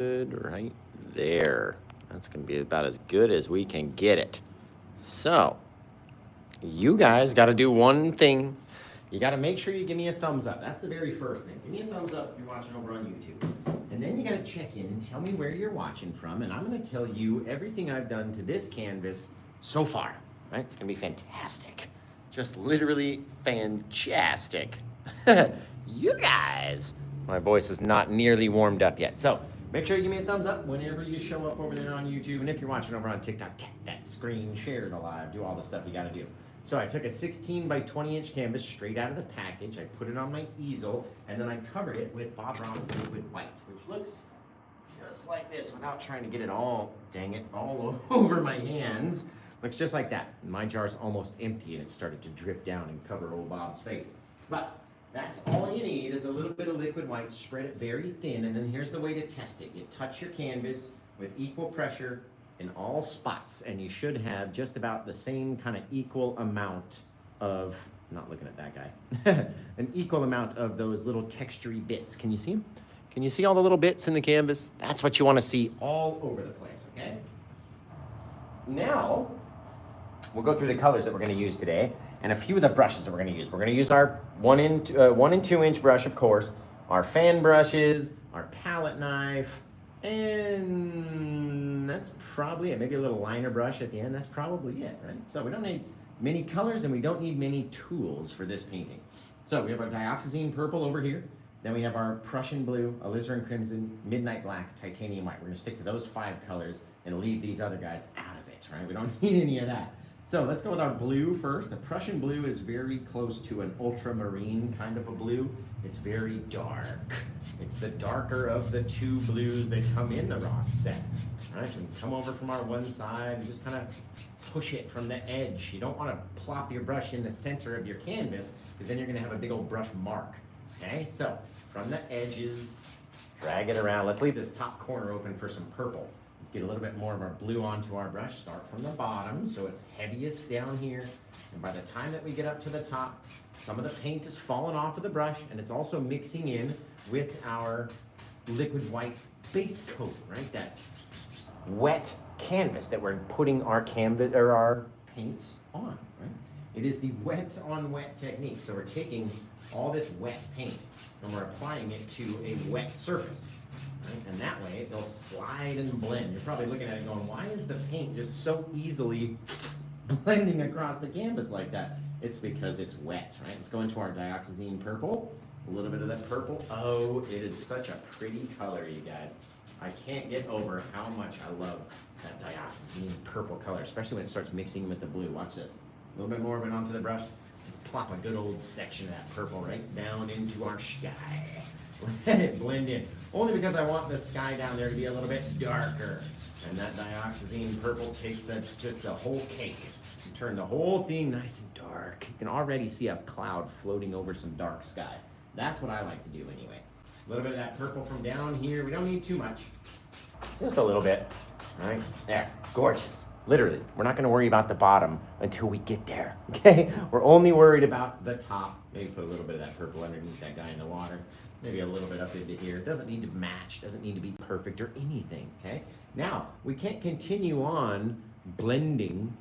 right there. That's going to be about as good as we can get it. So, you guys got to do one thing. You got to make sure you give me a thumbs up. That's the very first thing. Give me a thumbs up if you're watching over on YouTube. And then you got to check in and tell me where you're watching from. And I'm going to tell you everything I've done to this canvas so far. Right? It's going to be fantastic. Just literally fantastic. You guys. My voice is not nearly warmed up yet. So make sure you give me a thumbs up whenever you show up over there on YouTube. And if you're watching over on TikTok, tap that screen, share it alive, do all the stuff you got to do. So I took a 16 by 20 inch canvas straight out of the package. I put it on my easel, and then I covered it with Bob Ross liquid white, which looks just like this without trying to get it all, dang it, all over my hands. Looks just like that. My jar's almost empty, and it started to drip down and cover old Bob's face. But that's all you need is a little bit of liquid white, spread it very thin, and then here's the way to test it. You touch your canvas with equal pressure in all spots, and you should have just about the same kind of equal amount of, I'm not looking at that guy, an equal amount of those little textury bits. Can you see them? Can you see all the little bits in the canvas? That's what you want to see all over the place, okay? Now, we'll go through the colors that we're going to use today and a few of the brushes that we're going to use. We're going to use our 1 and 2 inch brush, of course, our fan brushes, our palette knife, and that's probably it. Maybe a little liner brush at the end. That's probably it, right? So we don't need many colors and we don't need many tools for this painting. So we have our dioxazine purple over here. Then we have our Prussian blue, alizarin crimson, midnight black, titanium white. We're going to stick to those 5 colors and leave these other guys out of it, right? We don't need any of that. So let's go with our blue first. The Prussian blue is very close to an ultramarine kind of a blue. It's very dark. It's the darker of the 2 blues that come in the Ross set. All right, and come over from our one side and just kind of push it from the edge. You don't want to plop your brush in the center of your canvas because then you're going to have a big old brush mark. Okay, so from the edges, drag it around. Let's leave this top corner open for some purple. Let's get a little bit more of our blue onto our brush. Start from the bottom, so it's heaviest down here. And by the time that we get up to the top, some of the paint is falling off of the brush, and it's also mixing in with our liquid white base coat, right? That wet canvas that we're putting our canvas or our paints on, right? It is the wet on wet technique. So we're taking all this wet paint and we're applying it to a wet surface. Right? And that way it'll slide and blend. You're probably looking at it going, why is the paint just so easily blending across the canvas like that? It's because it's wet, right? Let's go into our dioxazine purple. A little bit of that purple. Oh, it is such a pretty color, you guys. I can't get over how much I love that dioxazine purple color, especially when it starts mixing with the blue. Watch this. A little bit more of it onto the brush. Let's plop a good old section of that purple right down into our sky. Let it blend in. Only because I want the sky down there to be a little bit darker. And that dioxazine purple takes just the whole cake and turn the whole thing nice and dark. You can already see a cloud floating over some dark sky. That's what I like to do anyway. A little bit of that purple from down here. We don't need too much. Just a little bit. All right, there, gorgeous. Literally, we're not gonna worry about the bottom until we get there, okay? We're only worried about the top. Maybe put a little bit of that purple underneath that guy in the water. Maybe a little bit up into here. It doesn't need to match, doesn't need to be perfect or anything, okay? Now, we can't continue on blending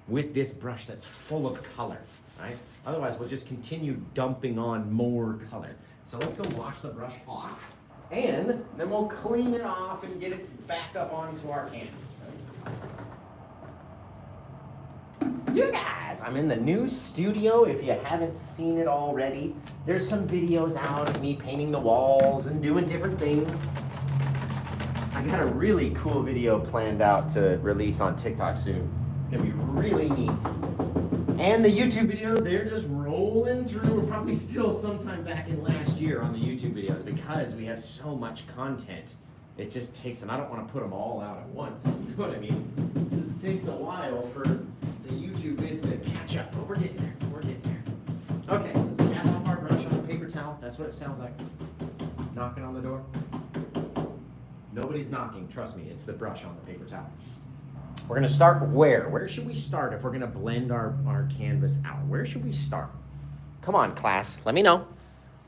with this brush that's full of color, right? Otherwise, we'll just continue dumping on more color. So let's go wash the brush off, and then we'll clean it off and get it back up onto our canvas. You guys, I'm in the new studio. If you haven't seen it already, there's some videos out of me painting the walls and doing different things. I got a really cool video planned out to release on TikTok soon. It's gonna be really neat. And the YouTube videos, they're just rolling through. We're probably still sometime back in last year on the YouTube videos because we have so much content. It just takes, and I don't want to put them all out at once. You know what I mean? It just takes a while for the YouTube vids to catch up, but we're getting there. We're getting there. Okay, let's cap off our brush on a paper towel. That's what it sounds like. Knocking on the door. Nobody's knocking. Trust me, it's the brush on the paper towel. We're going to start where? Where should we start if we're going to blend our canvas out? Where should we start? Come on, class. Let me know.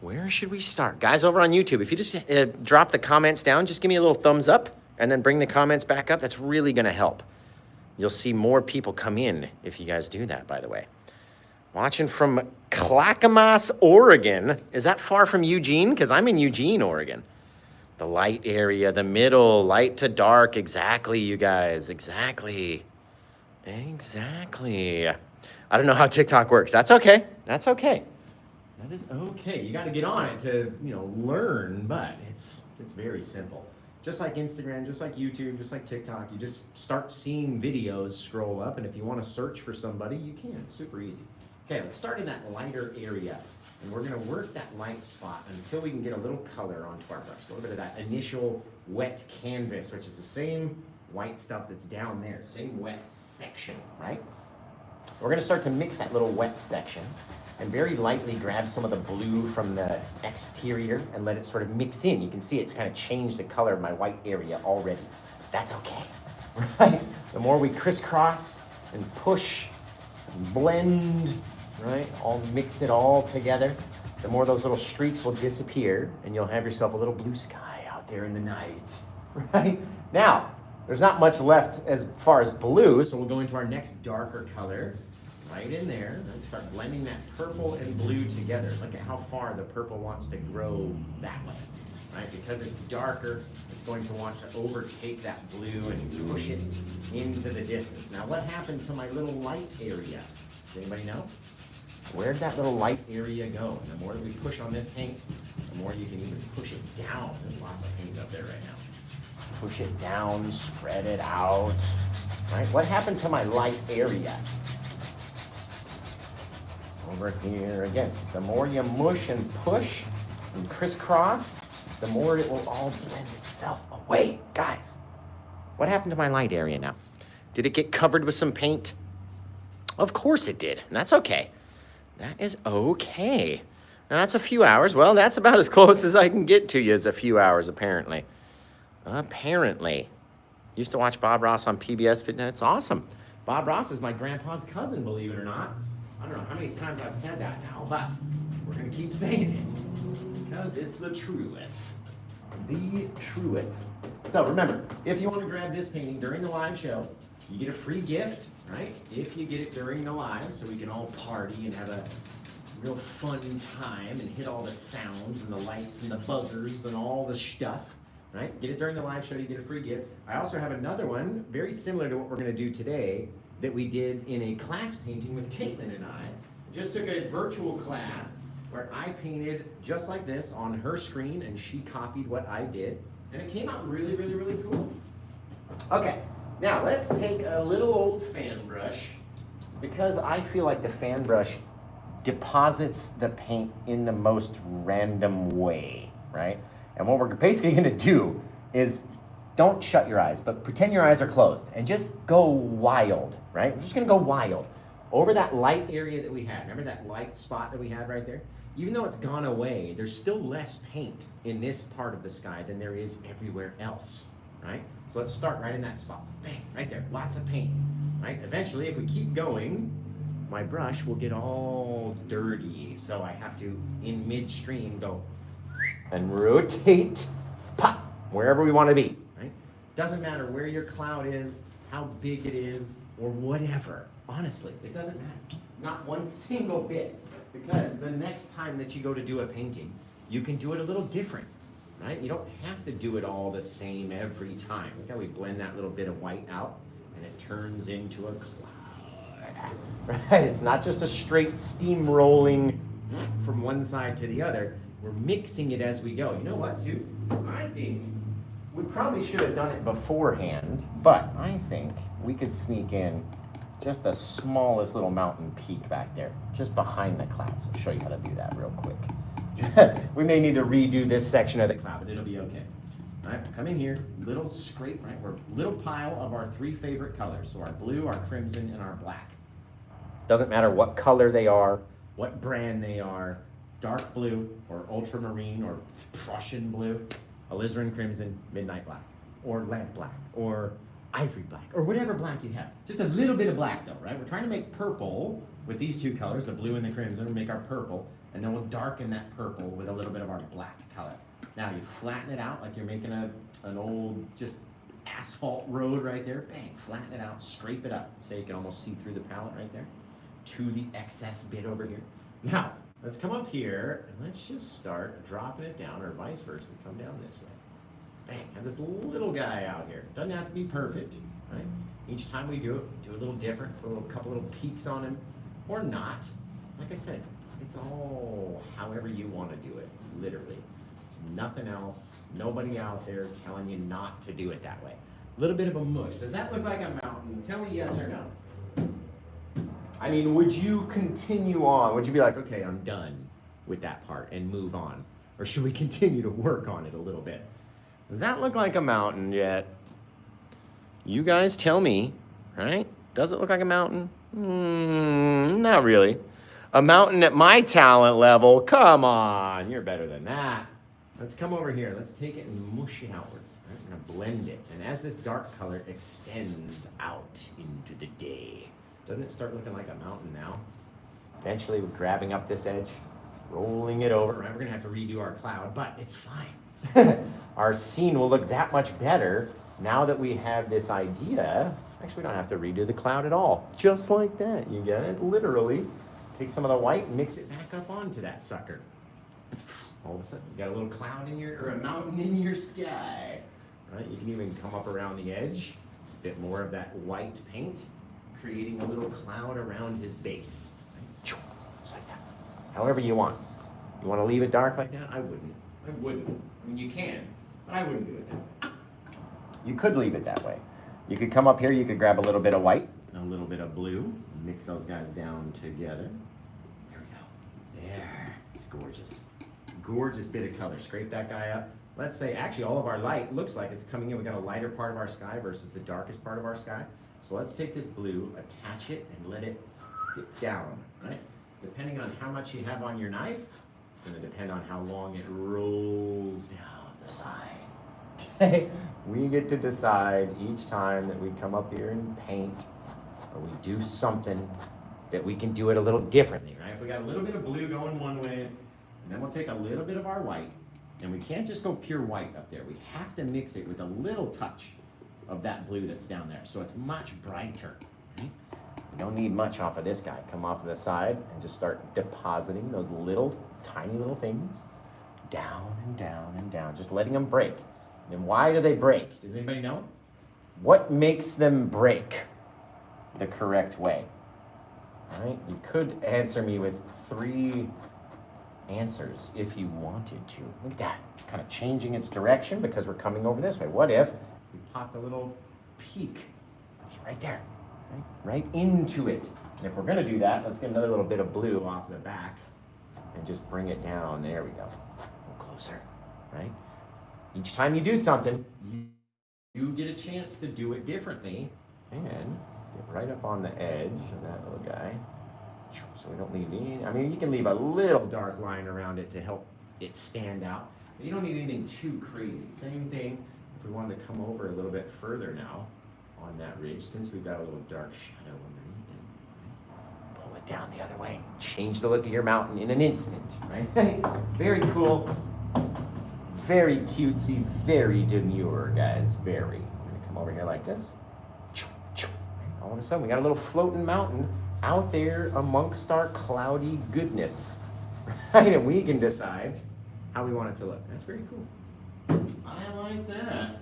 Where should we start? Guys over on YouTube, if you just drop the comments down, just give me a little thumbs up and then bring the comments back up. That's really gonna help. You'll see more people come in if you guys do that, by the way. Watching from Clackamas, Oregon. Is that far from Eugene? Because I'm in Eugene, Oregon. The light area, the middle, light to dark. Exactly, you guys, exactly. Exactly. I don't know how TikTok works. That's okay, that's okay. That is okay. You got to get on it to, learn, but it's very simple. Just like Instagram, just like YouTube, just like TikTok, you just start seeing videos scroll up, and if you want to search for somebody, you can. It's super easy. Okay, let's start in that lighter area, and we're going to work that light spot until we can get a little color onto our brush. A little bit of that initial wet canvas, which is the same white stuff that's down there, same wet section, right? We're going to start to mix that little wet section and very lightly grab some of the blue from the exterior and let it sort of mix in. You can see it's kind of changed the color of my white area already. That's okay, right? The more we crisscross and push and blend, right? All mix it all together, the more those little streaks will disappear and you'll have yourself a little blue sky out there in the night, right? Now, there's not much left as far as blue, so we'll go into our next darker color. Right in there, and start blending that purple and blue together. Look at how far the purple wants to grow that way, right? Because it's darker, it's going to want to overtake that blue and push it into the distance. Now, what happened to my little light area? Does anybody know? Where'd that little light area go? And the more that we push on this paint, the more you can even push it down. There's lots of paint up there right now. Push it down, spread it out, right? What happened to my light area? Over here again, the more you mush and push and crisscross, the more it will all blend itself away. Guys, what happened to my light area now? Did it get covered with some paint? Of course it did, and that's okay. That is okay. Now that's a few hours. Well, that's about as close as I can get to you as a few hours, apparently. Apparently. Used to watch Bob Ross on PBS Fitness. It's awesome. Bob Ross is my grandpa's cousin, believe it or not. I don't know how many times I've said that now, but we're going to keep saying it because it's the truth. The truth. So remember, if you want to grab this painting during the live show, you get a free gift, right? If you get it during the live, so we can all party and have a real fun time and hit all the sounds and the lights and the buzzers and all the stuff, right? Get it during the live show, you get a free gift. I also have another one very similar to what we're going to do today that we did in a class painting with Caitlin and I. Just took a virtual class where I painted just like this on her screen and she copied what I did. And it came out really, really, really cool. Okay, now let's take a little old fan brush because I feel like the fan brush deposits the paint in the most random way, right? And what we're basically gonna do is don't shut your eyes, but pretend your eyes are closed and just go wild, right? We're just gonna go wild over that light area that we had. Remember that light spot that we had right there? Even though it's gone away, there's still less paint in this part of the sky than there is everywhere else, right? So let's start right in that spot. Bang, right there, lots of paint, right? Eventually, if we keep going, my brush will get all dirty. So I have to, in midstream, go and rotate, pop, wherever we wanna be. Doesn't matter where your cloud is, how big it is, or whatever. Honestly, it doesn't matter. Not one single bit. Because the next time that you go to do a painting, you can do it a little different, right? You don't have to do it all the same every time. Look how we blend that little bit of white out, and it turns into a cloud, right? It's not just a straight steamrolling from one side to the other. We're mixing it as we go. You know what, too? I think we probably should have done it beforehand, but I think we could sneak in just the smallest little mountain peak back there, just behind the clouds. I'll show you how to do that real quick. We may need to redo this section of the cloud, but it'll be okay. All right, come in here, little scrape, right? We're little pile of our three favorite colors. So our blue, our crimson, and our black. Doesn't matter what color they are, what brand they are, dark blue or ultramarine or Prussian blue, alizarin crimson, midnight black, or lamp black, or ivory black, or whatever black you have. Just a little bit of black though, right? We're trying to make purple with these two colors, the blue and the crimson, we make our purple. and then we'll darken that purple with a little bit of our black color. Now you flatten it out like you're making an old just asphalt road right there. Bang, flatten it out, scrape it up so you can almost see through the palette right there to the excess bit over here. Now, let's come up here and let's just start dropping it down, or vice versa, come down this way. Bang, have this little guy out here. Doesn't have to be perfect, right? Each time we do it, do a little different, put a couple little peaks on him, or not. Like I said, it's all however you want to do it, literally. There's nothing else, nobody out there telling you not to do it that way. A little bit of a mush. Does that look like a mountain? Tell me yes or no. I mean, would you continue on? Would you be like, okay, I'm done with that part and move on? Or should we continue to work on it a little bit? Does that look like a mountain yet? You guys tell me, right? Does it look like a mountain? Not really. A mountain at my talent level? Come on, you're better than that. Let's come over here. Let's take it and mush it outwards. Right? We're gonna blend it. And as this dark color extends out into the day, doesn't it start looking like a mountain now? Eventually, we're grabbing up this edge, rolling it over. Right? We're gonna have to redo our cloud, but it's fine. Our scene will look that much better now that we have this idea. Actually, we don't have to redo the cloud at all. Just like that, you guys. Literally, take some of the white and mix it back up onto that sucker. All of a sudden, you got a little cloud in your, or a mountain in your sky. Right? You can even come up around the edge, a bit more of that white paint, creating a little cloud around his base. Right? Just like that. However you want. You want to leave it dark like that? I wouldn't. I mean, you can, but I wouldn't do it that way. You could leave it that way. You could come up here, you could grab a little bit of white, a little bit of blue, mix those guys down together. There we go. There. It's gorgeous. Gorgeous bit of color. Scrape that guy up. Let's say, actually, all of our light looks like it's coming in. We got a lighter part of our sky versus the darkest part of our sky. So let's take this blue, attach it, and let it get down, right? Depending on how much you have on your knife, it's going to depend on how long it rolls down the side. Okay? We get to decide each time that we come up here and paint, or we do something, that we can do it a little differently, right? If we got a little bit of blue going one way, and then we'll take a little bit of our white, and we can't just go pure white up there. We have to mix it with a little touch of that blue that's down there, so it's much brighter. Right? We don't need much off of this guy. Come off of the side and just start depositing those little, tiny little things down and down and down, just letting them break. And why do they break? Does anybody know? What makes them break the correct way? All right, you could answer me with 3 answers if you wanted to. Look at that, it's kind of changing its direction because we're coming over this way. What if we popped a little peak right there, right into it? And if we're gonna do that, let's get another little bit of blue off the back and just bring it down. There we go, a little closer, right? Each time you do something, you get a chance to do it differently. And let's get right up on the edge of that little guy. So we don't leave any, I mean, you can leave a little dark line around it to help it stand out. But you don't need anything too crazy. Same thing if we wanted to come over a little bit further now on that ridge, since we've got a little dark shadow underneath it. Pull it down the other way. Change the look of your mountain in an instant, right? Very cool. Very cutesy, very demure, guys, very. We're gonna come over here like this. All of a sudden, we got a little floating mountain out there amongst our cloudy goodness, right? And we can decide how we want it to look. That's very cool. I like that.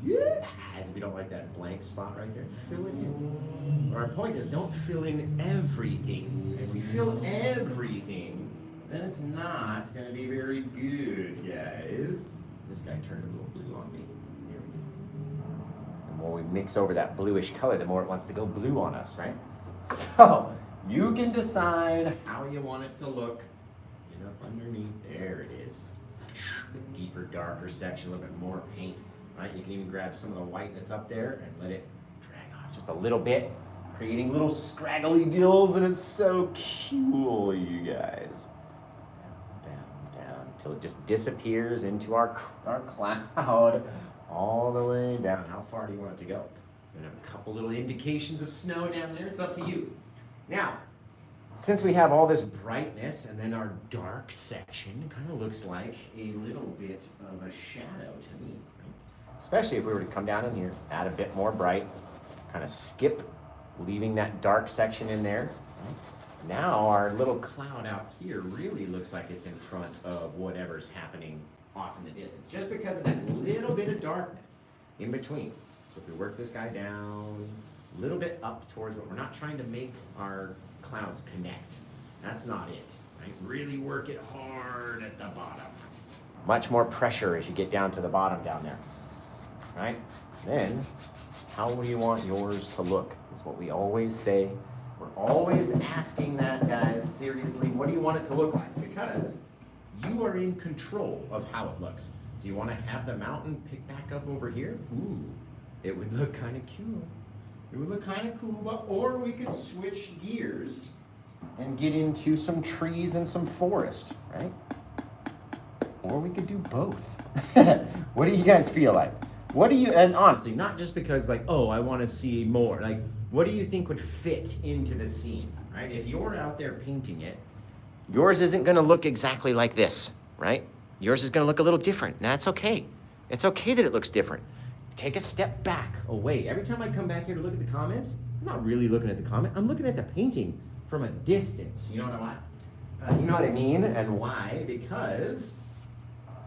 Yeah. If you don't like that blank spot right there, fill it in. Our point is, don't fill in everything. If we fill everything, then it's not going to be very good, guys. This guy turned a little blue on me. There we go. The more we mix over that bluish color, the more it wants to go blue on us, right? So, you can decide how you want it to look. Get up underneath. There it is. The deeper, darker section, a little bit more paint, right? You can even grab some of the white that's up there and let it drag off just a little bit, creating little scraggly gills, and it's so cool, you guys. Until it just disappears into our cloud all the way down. How far do you want it to go? We're gonna have a couple little indications of snow down there. It's up to you. Now, Since we have all this brightness and then our dark section kind of looks like a little bit of a shadow to me. Right? Especially if we were to come down in here, add a bit more bright, kind of skip, leaving that dark section in there. Right? Now our little cloud out here really looks like it's in front of whatever's happening off in the distance, just because of that little bit of darkness in between. So if we work this guy down a little bit up towards, but we're not trying to make our clouds connect. That's not it, right? Really work it hard at the bottom. Much more pressure as you get down to the bottom down there, right? Then, how do you want yours to look? Is what we always say. We're always asking that, guys, seriously, what do you want it to look like? Because you are in control of how it looks. Do you want to have the mountain pick back up over here? Ooh, it would look kind of cool. It would look kind of cool, or we could switch gears and get into some trees and some forest, right? Or we could do both. What do you guys feel like? What do you, and honestly, not just because like, oh, I want to see more, like, what do you think would fit into the scene, right? If you're out there painting it, yours isn't going to look exactly like this, right? Yours is going to look a little different, and that's okay. It's okay that it looks different. Take a step back away. Every time I come back here to look at the comments, I'm not really looking at the comment. I'm looking at the painting from a distance. You know what I mean? And why? Because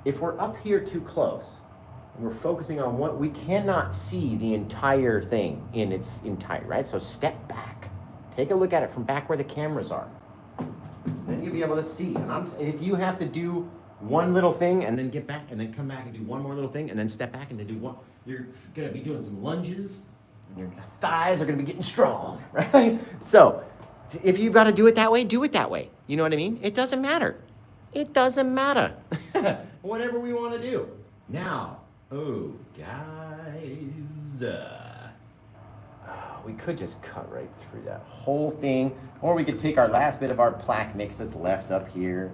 if we're up here too close and we're focusing on what we cannot see the entire thing in its entirety, right? So step back. Take a look at it from back where the cameras are. Then you'll be able to see. And if you have to do one little thing and then get back and then come back and do one more little thing and then step back and then do one, you're gonna be doing some lunges and your thighs are gonna be getting strong, right? So if you've got to do it that way, do it that way. You know what I mean? It doesn't matter. It doesn't matter. Whatever we want to do. Now, oh, guys, we could just cut right through that whole thing, or we could take our last bit of our plaque mix that's left up here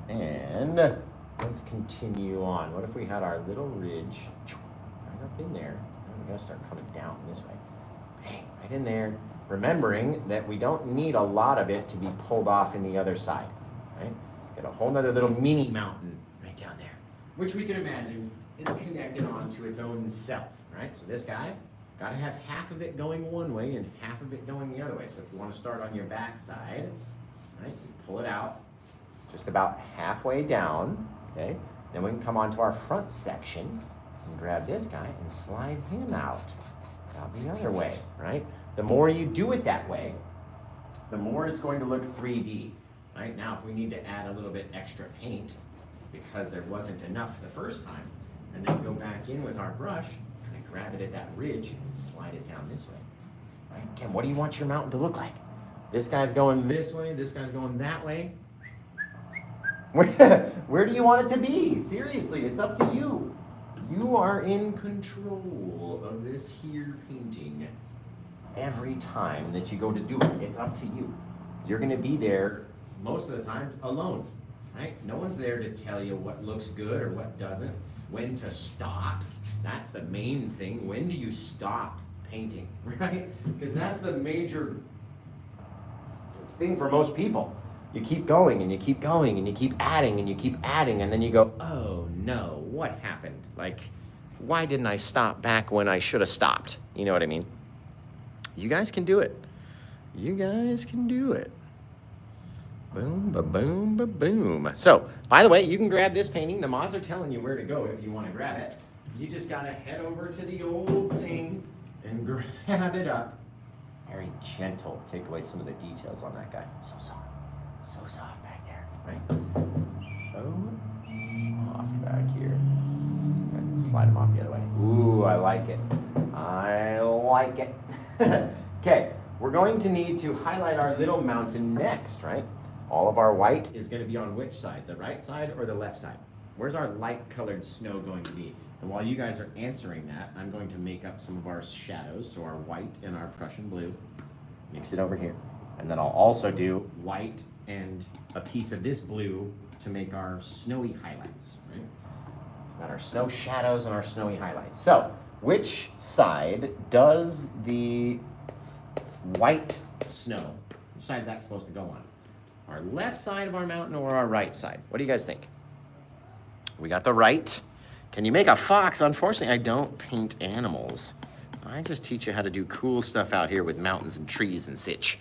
and let's continue on. What if we had our little ridge right up in there? We're gonna start coming down this way. Bang, right in there. Remembering that we don't need a lot of it to be pulled off in the other side, right? Get a whole nother little mini mountain right down there, which we can imagine is connected onto its own self, right? So this guy, gotta have half of it going one way and half of it going the other way. So if you wanna start on your back side, right, you pull it out just about halfway down, okay? Then we can come onto our front section and grab this guy and slide him out the other way, right? The more you do it that way, the more it's going to look 3D, right? Now, if we need to add a little bit extra paint because there wasn't enough the first time, and then go back in with our brush, kind of grab it at that ridge and slide it down this way, right? Again, what do you want your mountain to look like? This guy's going this way, this guy's going that way. Where do you want it to be? Seriously, it's up to you. You are in control of this here painting. Every time that you go to do it, it's up to you. You're gonna be there most of the time alone, right? No one's there to tell you what looks good or what doesn't, when to stop. That's the main thing. When do you stop painting, right? Because that's the major thing for most people. You keep going and you keep going and you keep adding and you keep adding, and then you go, oh no, what happened? Like, why didn't I stop back when I should have stopped? You know what I mean? You guys can do it. You guys can do it. Boom, ba-boom, ba-boom. So, by the way, you can grab this painting. The mods are telling you where to go if you want to grab it. You just got to head over to the old thing and grab it up. Very gentle. Take away some of the details on that guy. So soft. So soft back there, right? So soft back here. Slide him off the other way. Ooh, I like it. I like it. Okay, we're going to need to highlight our little mountain next, right? All of our white is going to be on which side? The right side or the left side? Where's our light colored snow going to be? And while you guys are answering that, I'm going to make up some of our shadows. So our white and our Prussian blue. Mix it over here. And then I'll also do white and a piece of this blue to make our snowy highlights, right? Got our snow shadows and our snowy highlights. So, which side does the white snow, which side is that supposed to go on? Our left side of our mountain or our right side? What do you guys think? We got the right. Can you make a fox? Unfortunately, I don't paint animals. I just teach you how to do cool stuff out here with mountains and trees and such.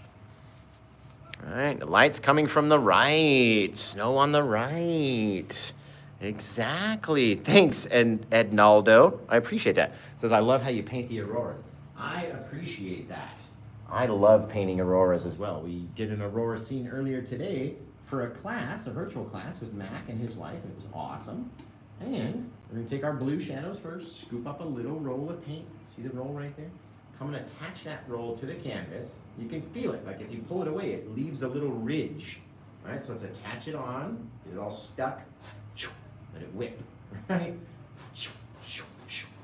All right, the light's coming from the right. Snow on the right. Exactly. Thanks, Ednaldo. I appreciate that. It says, I love how you paint the auroras. I appreciate that. I love painting auroras as well. We did an aurora scene earlier today for a class, a virtual class with Mac and his wife. It was awesome. And we're gonna take our blue shadows first, scoop up a little roll of paint. See the roll right there? Come and attach that roll to the canvas. You can feel it, like if you pull it away, it leaves a little ridge. All right, so let's attach it on, get it all stuck, let it whip, right?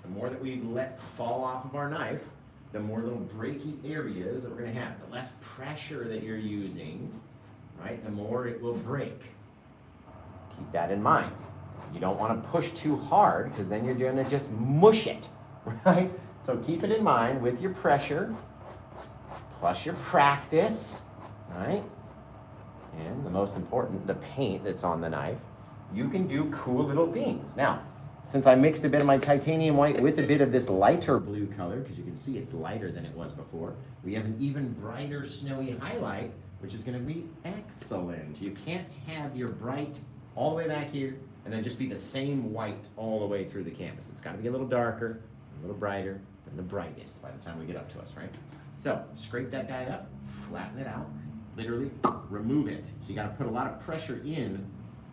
The more that we let fall off of our knife, the more little breaky areas that we're gonna have. The less pressure that you're using, right, the more it will break. Keep that in mind. You don't wanna push too hard because then you're gonna just mush it, right? So keep it in mind with your pressure, plus your practice, right? And the most important, the paint that's on the knife. You can do cool little things. Now, since I mixed a bit of my titanium white with a bit of this lighter blue color, because you can see it's lighter than it was before, we have an even brighter snowy highlight, which is gonna be excellent. You can't have your bright all the way back here and then just be the same white all the way through the canvas. It's gotta be a little darker, a little brighter than the brightest by the time we get up to us, right? So, scrape that guy up, flatten it out, literally remove it. So you gotta put a lot of pressure in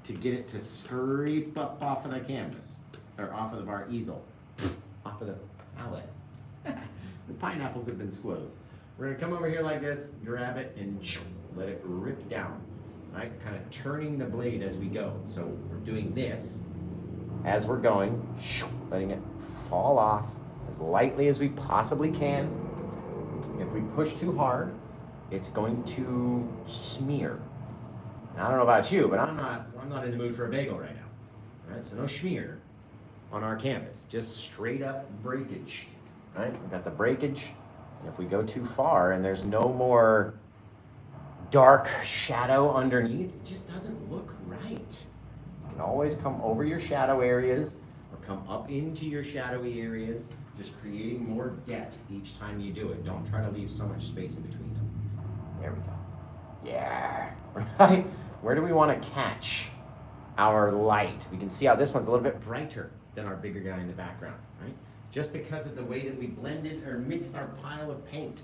to get it to scrape up off of the canvas. Or off of our easel, off of the palette. The pineapples have been squoze. We're gonna come over here like this, grab it, and let it rip down, right? Kind of turning the blade as we go. So we're doing this as we're going, letting it fall off as lightly as we possibly can. If we push too hard, it's going to smear. Now, I don't know about you, but I'm not in the mood for a bagel right now. Right? So no smear on our canvas, just straight up breakage, right? We've got the breakage, and if we go too far and there's no more dark shadow underneath, it just doesn't look right. You can always come over your shadow areas or come up into your shadowy areas, just creating more depth each time you do it. Don't try to leave so much space in between them. There we go. Yeah, right? Where do we want to catch our light? We can see how this one's a little bit brighter than our bigger guy in the background, right? Just because of the way that we blended or mixed our pile of paint.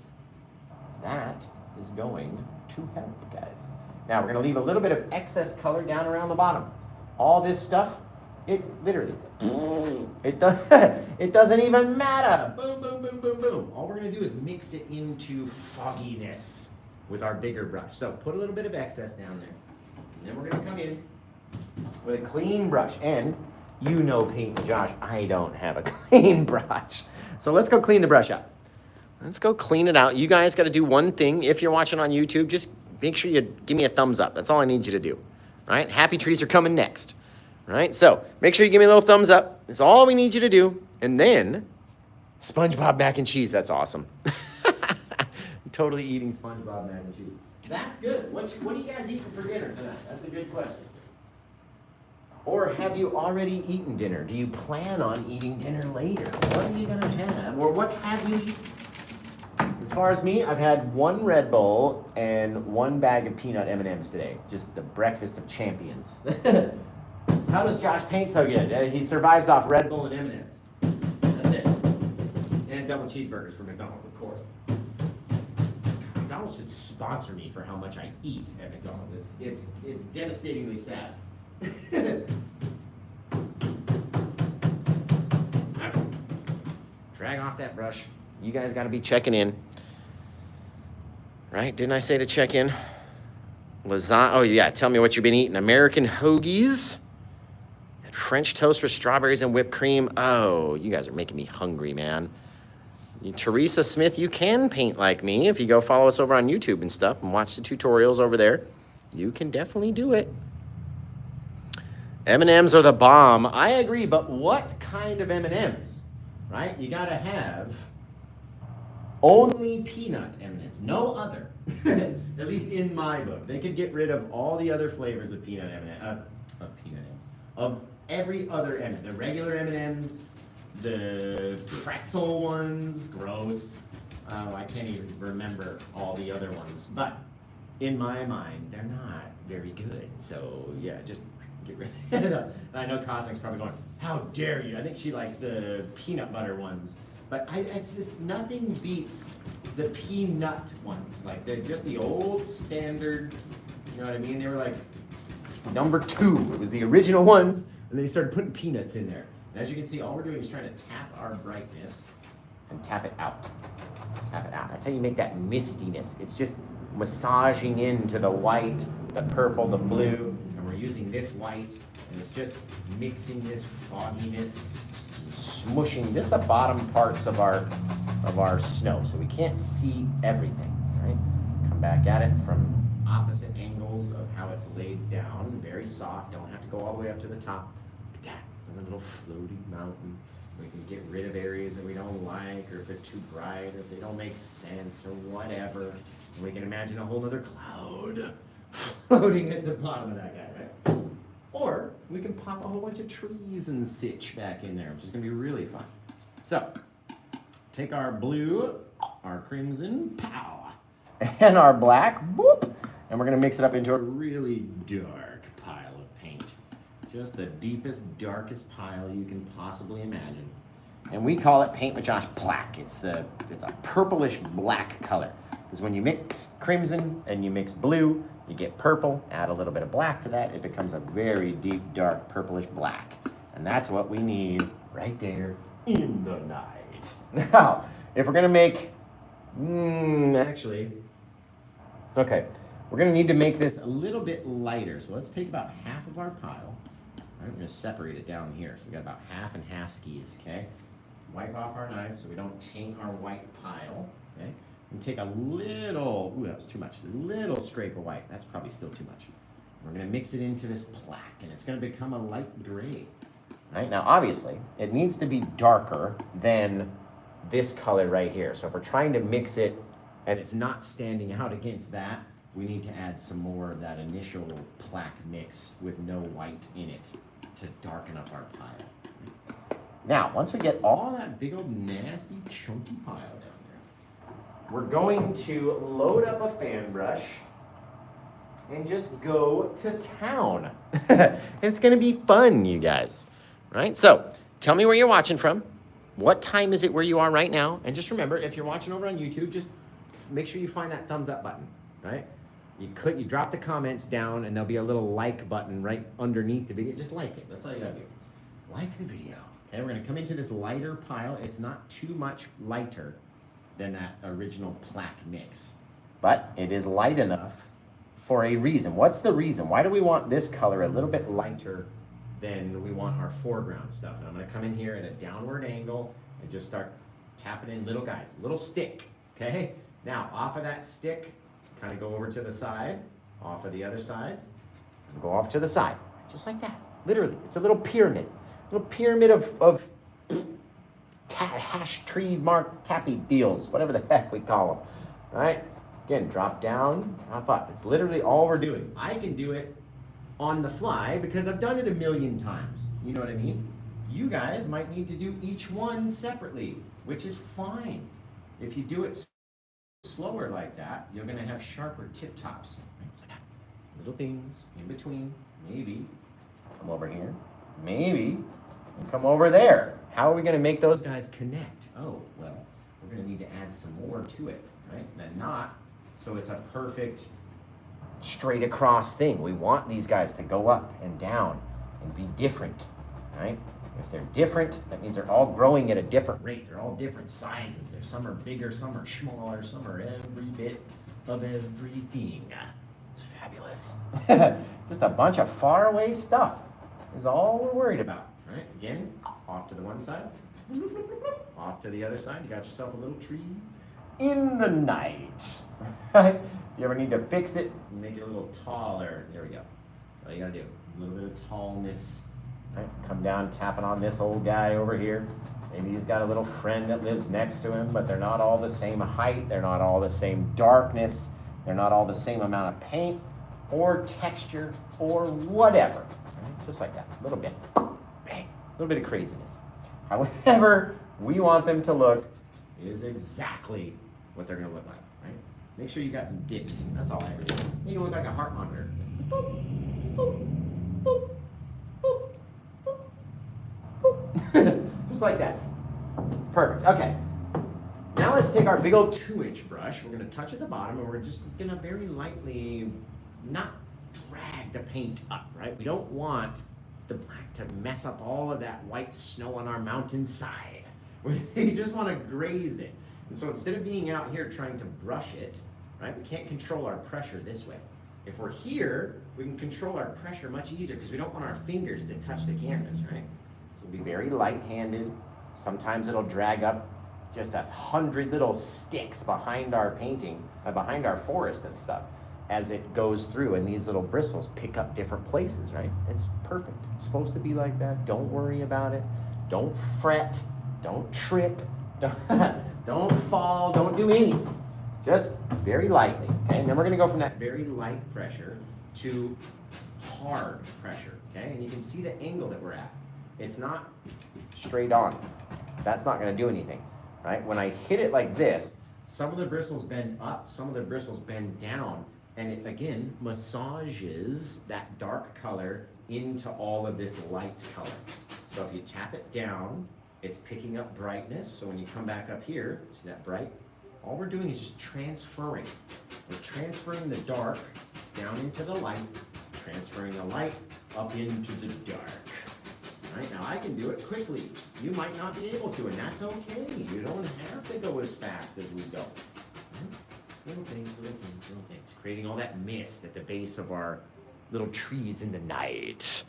That is going to help, guys. Now we're gonna leave a little bit of excess color down around the bottom. All this stuff, it literally, it doesn't even matter. Boom, boom, boom, boom, boom. All we're gonna do is mix it into fogginess with our bigger brush. So put a little bit of excess down there. And then we're gonna come in with a clean brush. And you know, Paint Josh, I don't have a clean brush. So let's go clean the brush up. Let's go clean it out. You guys got to do one thing. If you're watching on YouTube, just make sure you give me a thumbs up. That's all I need you to do. Right? Happy trees are coming next. Right? So make sure you give me a little thumbs up. That's all we need you to do. And then SpongeBob mac and cheese. That's awesome. I'm totally eating SpongeBob mac and cheese. That's good. What are you guys eating for dinner tonight? That's a good question. Or have you already eaten dinner? Do you plan on eating dinner later? What are you gonna have? Or what have you eaten? As far as me, I've had one Red Bull and one bag of peanut M&Ms today. Just the breakfast of champions. How does Josh paint so good? He survives off Red Bull and M&Ms. That's it. And double cheeseburgers from McDonald's, of course. McDonald's should sponsor me for how much I eat at McDonald's. It's devastatingly sad. Drag off that brush. You guys got to be checking in. Right? Didn't I say to check in? Lasagna. Oh, yeah. Tell me what you've been eating. American hoagies. And French toast with strawberries and whipped cream. Oh, you guys are making me hungry, man. Teresa Smith, you can paint like me. If you go follow us over on YouTube and stuff and watch the tutorials over there, you can definitely do it. M&Ms are the bomb. I agree, but what kind of M&Ms, right? You gotta have Only peanut M&Ms, no other. At least in my book. They could get rid of all the other flavors of peanut M&Ms, of every other M&M. The regular M&Ms, the pretzel ones, gross. Oh, I can't even remember all the other ones. But in my mind, they're not very good. So yeah, just get rid of them. And I know Cosmic's probably going, how dare you? I think she likes the peanut butter ones. But it's just, nothing beats the peanut ones. Like, they're just the old standard, you know what I mean? They were like number 2. It was the original ones, and then they started putting peanuts in there. And as you can see, all we're doing is trying to tap our brightness and tap it out. Tap it out. That's how you make that mistiness. It's just massaging into the white, the purple, the blue, and we're using this white, and it's just mixing this fogginess, smushing just the bottom parts of our snow, so we can't see everything, right? Come back at it from opposite angles of how it's laid down, very soft, don't have to go all the way up to the top. Look at that, a little floating mountain. We can get rid of areas that we don't like, or if they're too bright, or if they don't make sense, or whatever. And we can imagine a whole other cloud floating at the bottom of that guy, right? Or we can pop a whole bunch of trees and such back in there, which is gonna be really fun. So, take our blue, our crimson, pow, and our black, boop, and we're gonna mix it up into a really dark pile of paint. Just the deepest, darkest pile you can possibly imagine. And we call it Paint with Josh Black. It's a purplish black color. Because when you mix crimson and you mix blue, you get purple, add a little bit of black to that, it becomes a very deep, dark, purplish black. And that's what we need right there in the night. Now, if we're gonna make, okay, we're gonna need to make this a little bit lighter. So let's take about half of our pile. I'm gonna separate it down here. So we got about half and half skis, okay? Wipe off our knife so we don't taint our white pile, okay? And take a little, ooh, that was too much, a little scrape of white. That's probably still too much. We're gonna mix it into this black, and it's gonna become a light gray. Right, now obviously, it needs to be darker than this color right here. So if we're trying to mix it, and it's not standing out against that, we need to add some more of that initial black mix with no white in it to darken up our pile. Now, once we get all that big old nasty chunky pile down there, we're going to load up a fan brush and just go to town. It's gonna be fun, you guys, right? So, tell me where you're watching from. What time is it where you are right now? And just remember, if you're watching over on YouTube, just make sure you find that thumbs up button, right? You drop the comments down, and there'll be a little like button right underneath the video. Just like it, that's all you gotta do. Like the video. Okay, we're gonna come into this lighter pile. It's not too much lighter than that original black mix, but it is light enough for a reason. What's the reason? Why do we want this color a little bit lighter than we want our foreground stuff? And I'm gonna come in here at a downward angle and just start tapping in little guys, little stick, okay? Now, off of that stick, kind of go over to the side, off of the other side, and go off to the side, just like that. Literally, it's a little pyramid of hash tree mark tappy deals, whatever the heck we call them. All right, again, drop down, drop up. It's literally all we're doing. I can do it on the fly because I've done it a million times. You know what I mean? You guys might need to do each one separately, which is fine. If you do it slower like that, you're gonna have sharper tip tops. Little things in between, maybe. Come over here, maybe. And come over there. How are we gonna make those guys connect? Oh, well, we're gonna need to add some more to it, right? And not so it's a perfect straight across thing. We want these guys to go up and down and be different, right? If they're different, that means they're all growing at a different rate. They're all different sizes. Some are bigger, some are smaller, some are every bit of everything. It's fabulous. Just a bunch of faraway stuff is all we're worried about, right? Again, off to the one side, off to the other side. You got yourself a little tree in the night, right? If you ever need to fix it, make it a little taller. There we go. That's all you gotta do. A little bit of tallness. Right? Come down, tapping on this old guy over here. Maybe he's got a little friend that lives next to him, but they're not all the same height. They're not all the same darkness. They're not all the same amount of paint or texture or whatever. Right? Just like that, a little bit. Bang, a little bit of craziness. However we want them to look is exactly what they're gonna look like, right? Make sure you got some dips. That's all I ever do. Make it look like a heart monitor. Boop, boop, boop, boop, boop, boop. Just like that. Perfect. Okay. Now let's take our big old 2-inch brush. We're going to touch at the bottom, and we're just going to very lightly not drag the paint up, right? We don't want the black to mess up all of that white snow on our mountainside. We just want to graze it. And so instead of being out here trying to brush it, right, we can't control our pressure this way. If we're here, we can control our pressure much easier because we don't want our fingers to touch the canvas, right? So we'll be very light-handed. Sometimes it'll drag up just 100 little sticks behind our painting, behind our forest and stuff, as it goes through, and these little bristles pick up different places, right? It's perfect. It's supposed to be like that. Don't worry about it. Don't fret. Don't trip. Don't fall. Don't do anything. Just very lightly, okay? And then we're gonna go from that very light pressure to hard pressure, okay? And you can see the angle that we're at. It's not straight on. That's not gonna do anything, right? When I hit it like this, some of the bristles bend up, some of the bristles bend down, and it, again, massages that dark color into all of this light color. So if you tap it down, it's picking up brightness. So when you come back up here, see that bright? All we're doing is just transferring. We're transferring the dark down into the light, transferring the light up into the dark. Right? Now I can do it quickly. You might not be able to, and that's okay. You don't have to go as fast as we go. Right? Little things, little things, little things. Creating all that mist at the base of our little trees in the night.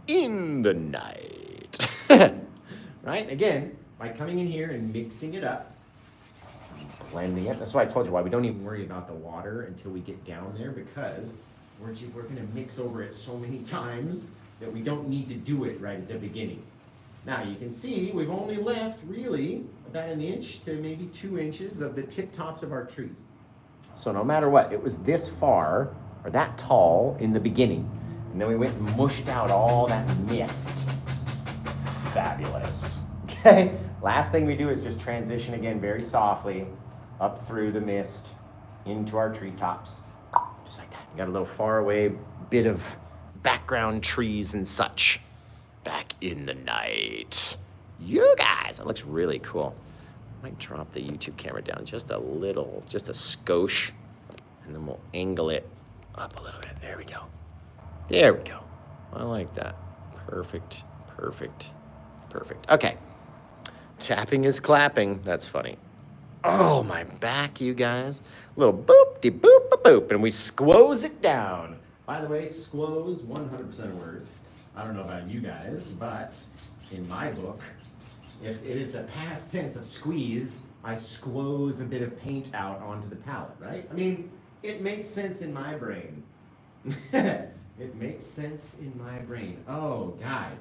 In the night. Right? Again, by coming in here and mixing it up, blending it. That's why I told you why we don't even worry about the water until we get down there, because we're going to mix over it so many times that we don't need to do it right at the beginning. Now you can see we've only left really about 1 inch to maybe 2 inches of the tip tops of our trees. So no matter what, it was this far or that tall in the beginning, and then we went and mushed out all that mist. Fabulous. Okay, last thing we do is just transition again very softly up through the mist into our treetops, just like that. You got a little far away bit of background trees and such back in the night. You guys, that looks really cool. I might drop the YouTube camera down just a little, just a skosh, and then we'll angle it up a little bit. There we go. There we go. I like that. Perfect, perfect, perfect. Okay. Tapping is clapping. That's funny. Oh, my back, you guys. A little boop-de-boop-a-boop, and we squoze it down. By the way, squoze, 100% a word. I don't know about you guys, but in my book, if it is the past tense of squeeze, I squoze a bit of paint out onto the palette, right? I mean, it makes sense in my brain. It makes sense in my brain. Oh, guys.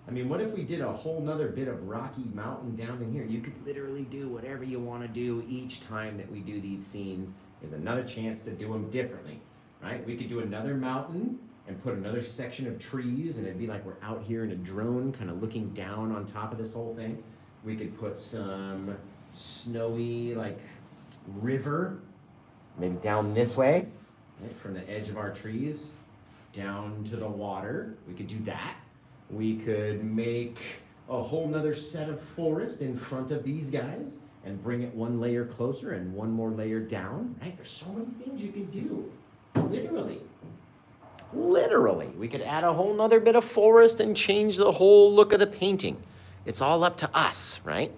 I mean, what if we did a whole nother bit of Rocky Mountain down in here? You could literally do whatever you want to do each time that we do these scenes. Is another chance to do them differently, right? We could do another mountain and put another section of trees, and it'd be like we're out here in a drone kind of looking down on top of this whole thing. We could put some snowy, like, river, maybe down this way, right, from the edge of our trees down to the water. We could do that. We could make a whole nother set of forest in front of these guys and bring it one layer closer and one more layer down, right? There's so many things you can do, literally. Literally, we could add a whole nother bit of forest and change the whole look of the painting. It's all up to us, right?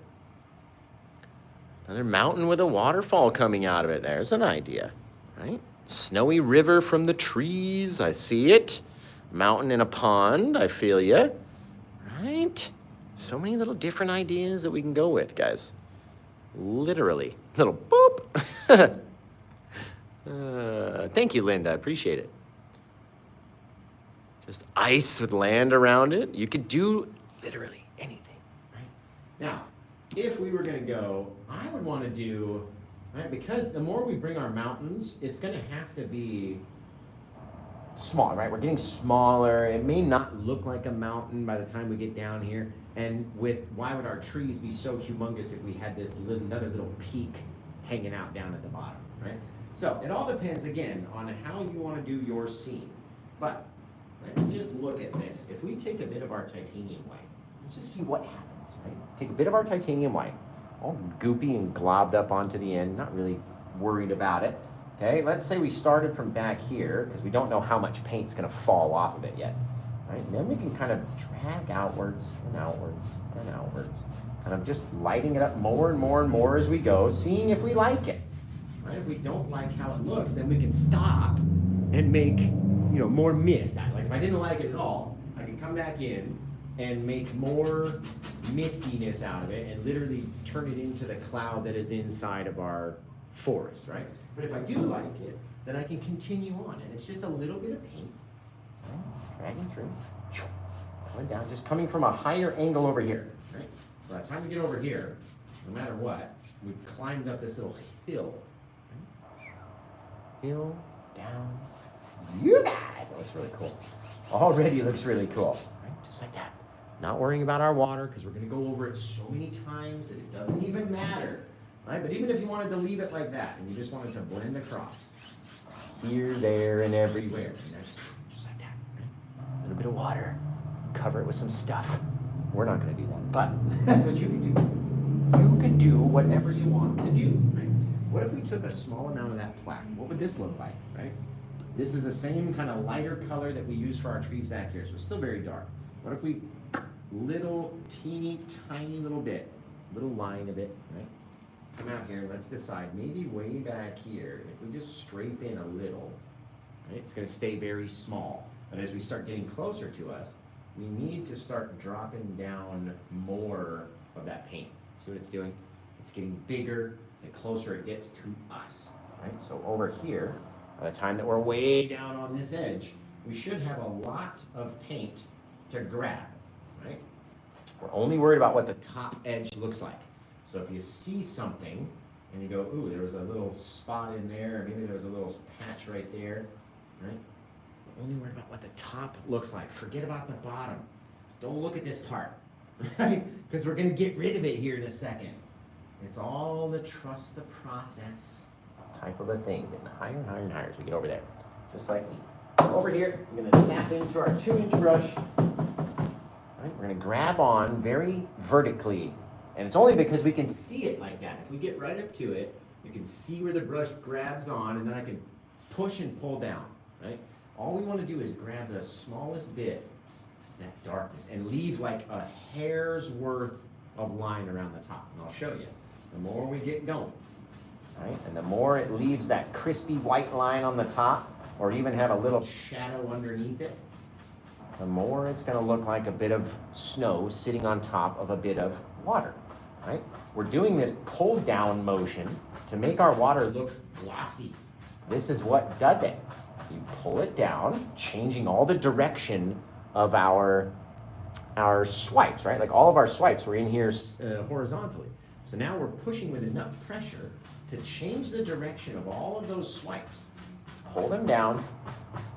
Another mountain with a waterfall coming out of it. There's an idea, right? Snowy river from the trees. I see it. Mountain in a pond. I feel ya. Right? So many little different ideas that we can go with, guys. Literally. Little boop. Thank you, Linda. I appreciate it. Just ice with land around it. You could do literally anything, right? Now, if we were gonna go, I would wanna do, right, because the more we bring our mountains, it's gonna have to be small, right? We're getting smaller. It may not look like a mountain by the time we get down here. And why would our trees be so humongous if we had this another little peak hanging out down at the bottom, right? So it all depends, again, on how you want to do your scene. But let's just look at this. If we take a bit of our titanium white, let's just see what happens, right? Take a bit of our titanium white, all goopy and globbed up onto the end, not really worried about it. Okay, let's say we started from back here, because we don't know how much paint's going to fall off of it yet. Right? And then we can kind of drag outwards and outwards and outwards, kind of just lighting it up more and more and more as we go, seeing if we like it. Right? If we don't like how it looks, then we can stop and make, more mist. Like if I didn't like it at all, I can come back in and make more mistiness out of it and literally turn it into the cloud that is inside of our forest, right? But if I do like it, then I can continue on, and it's just a little bit of paint. Right? Dragging through, going down, just coming from a higher angle over here, right? So by the time we get over here, no matter what, we've climbed up this little hill. Right? Hill, down, you guys, that looks really cool. Already looks really cool, right? Just like that. Not worrying about our water, because we're gonna go over it so many times that it doesn't even matter. Right? But even if you wanted to leave it like that and you just wanted to blend across, here, there, and everywhere, and that's just like that, right? A little bit of water, cover it with some stuff. We're not going to do that, but that's what you can do. You can do whatever you want to do, right? What if we took a small amount of that plaque? What would this look like, right? This is the same kind of lighter color that we use for our trees back here, so it's still very dark. What if we, little teeny tiny little bit, little line of it, right? Come out here and let's decide, maybe way back here, if we just scrape in a little, right, it's going to stay very small. But as we start getting closer to us, we need to start dropping down more of that paint. See what it's doing? It's getting bigger the closer it gets to us, right? So over here, by the time that we're way down on this edge, we should have a lot of paint to grab, right? We're only worried about what the top edge looks like. So if you see something and you go, ooh, there was a little spot in there, or maybe there was a little patch right there, right? We're only worried about what the top looks like. Forget about the bottom. Don't look at this part, right? Because we're going to get rid of it here in a second. It's all the trust the process type of a thing. Getting higher and higher and higher as we get over there. Just like me. Over here, we're going to tap into our 2-inch brush. Right? We're going to grab on very vertically. And it's only because we can see it like that. If we get right up to it, you can see where the brush grabs on, and then I can push and pull down, right? All we want to do is grab the smallest bit, that darkness, and leave like a hair's worth of line around the top. And I'll show you. The more we get going, right? And the more it leaves that crispy white line on the top, or even have a little shadow underneath it, the more it's going to look like a bit of snow sitting on top of a bit of water, right? We're doing this pull down motion to make our water look glossy. This is what does it. You pull it down, changing all the direction of our swipes, right? Like all of our swipes were in here horizontally. So now we're pushing with enough pressure to change the direction of all of those swipes. Pull them down,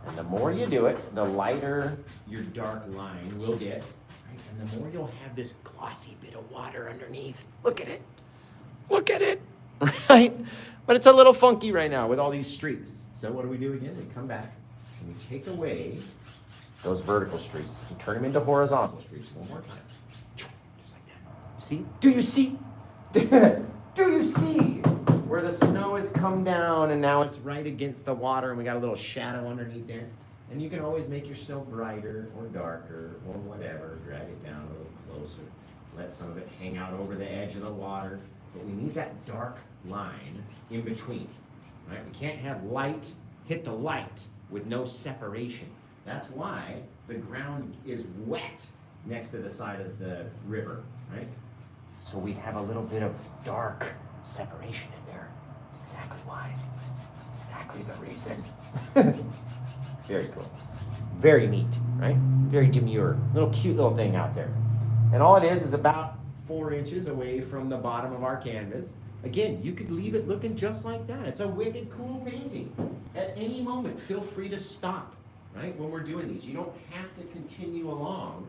and the more you do it, the lighter your dark line will get. And the more you'll have this glossy bit of water underneath. Look at it. Look at it. Right? But it's a little funky right now with all these streaks. So what do we do again? We come back and we take away those vertical streaks and turn them into horizontal streaks one more time. Just like that. See? Do you see? Do you see where the snow has come down and now it's right against the water and we got a little shadow underneath there? And you can always make your snow brighter or darker or whatever. Drag it down a little closer. Let some of it hang out over the edge of the water. But we need that dark line in between. Right? We can't have light hit the light with no separation. That's why the ground is wet next to the side of the river. Right? So we have a little bit of dark separation in there. That's exactly why. Exactly the reason. Very cool. Very neat, right? Very demure. Little cute little thing out there. And all it is about 4 inches away from the bottom of our canvas. Again, you could leave it looking just like that. It's a wicked cool painting. At any moment, feel free to stop, right, when we're doing these. You don't have to continue along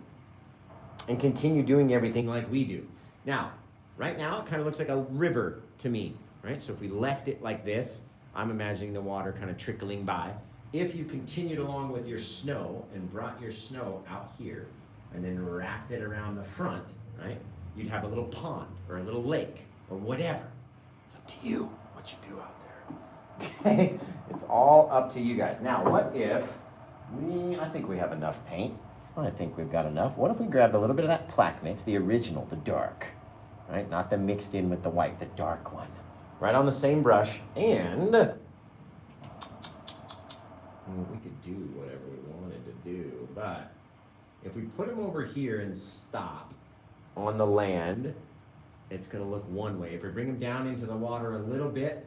and continue doing everything like we do. Now, right now, it kind of looks like a river to me, right? So if we left it like this, I'm imagining the water kind of trickling by. If you continued along with your snow and brought your snow out here and then wrapped it around the front, right, you'd have a little pond or a little lake or whatever. It's up to you what you do out there. Okay, it's all up to you guys. Now, what if I think we have enough paint. I think we've got enough. What if we grabbed a little bit of that plaque mix, the original, the dark, right? Not the mixed in with the white, the dark one. Right on the same brush, and we could do whatever we wanted to do, but if we put them over here and stop on the land, it's gonna look one way. If we bring them down into the water a little bit,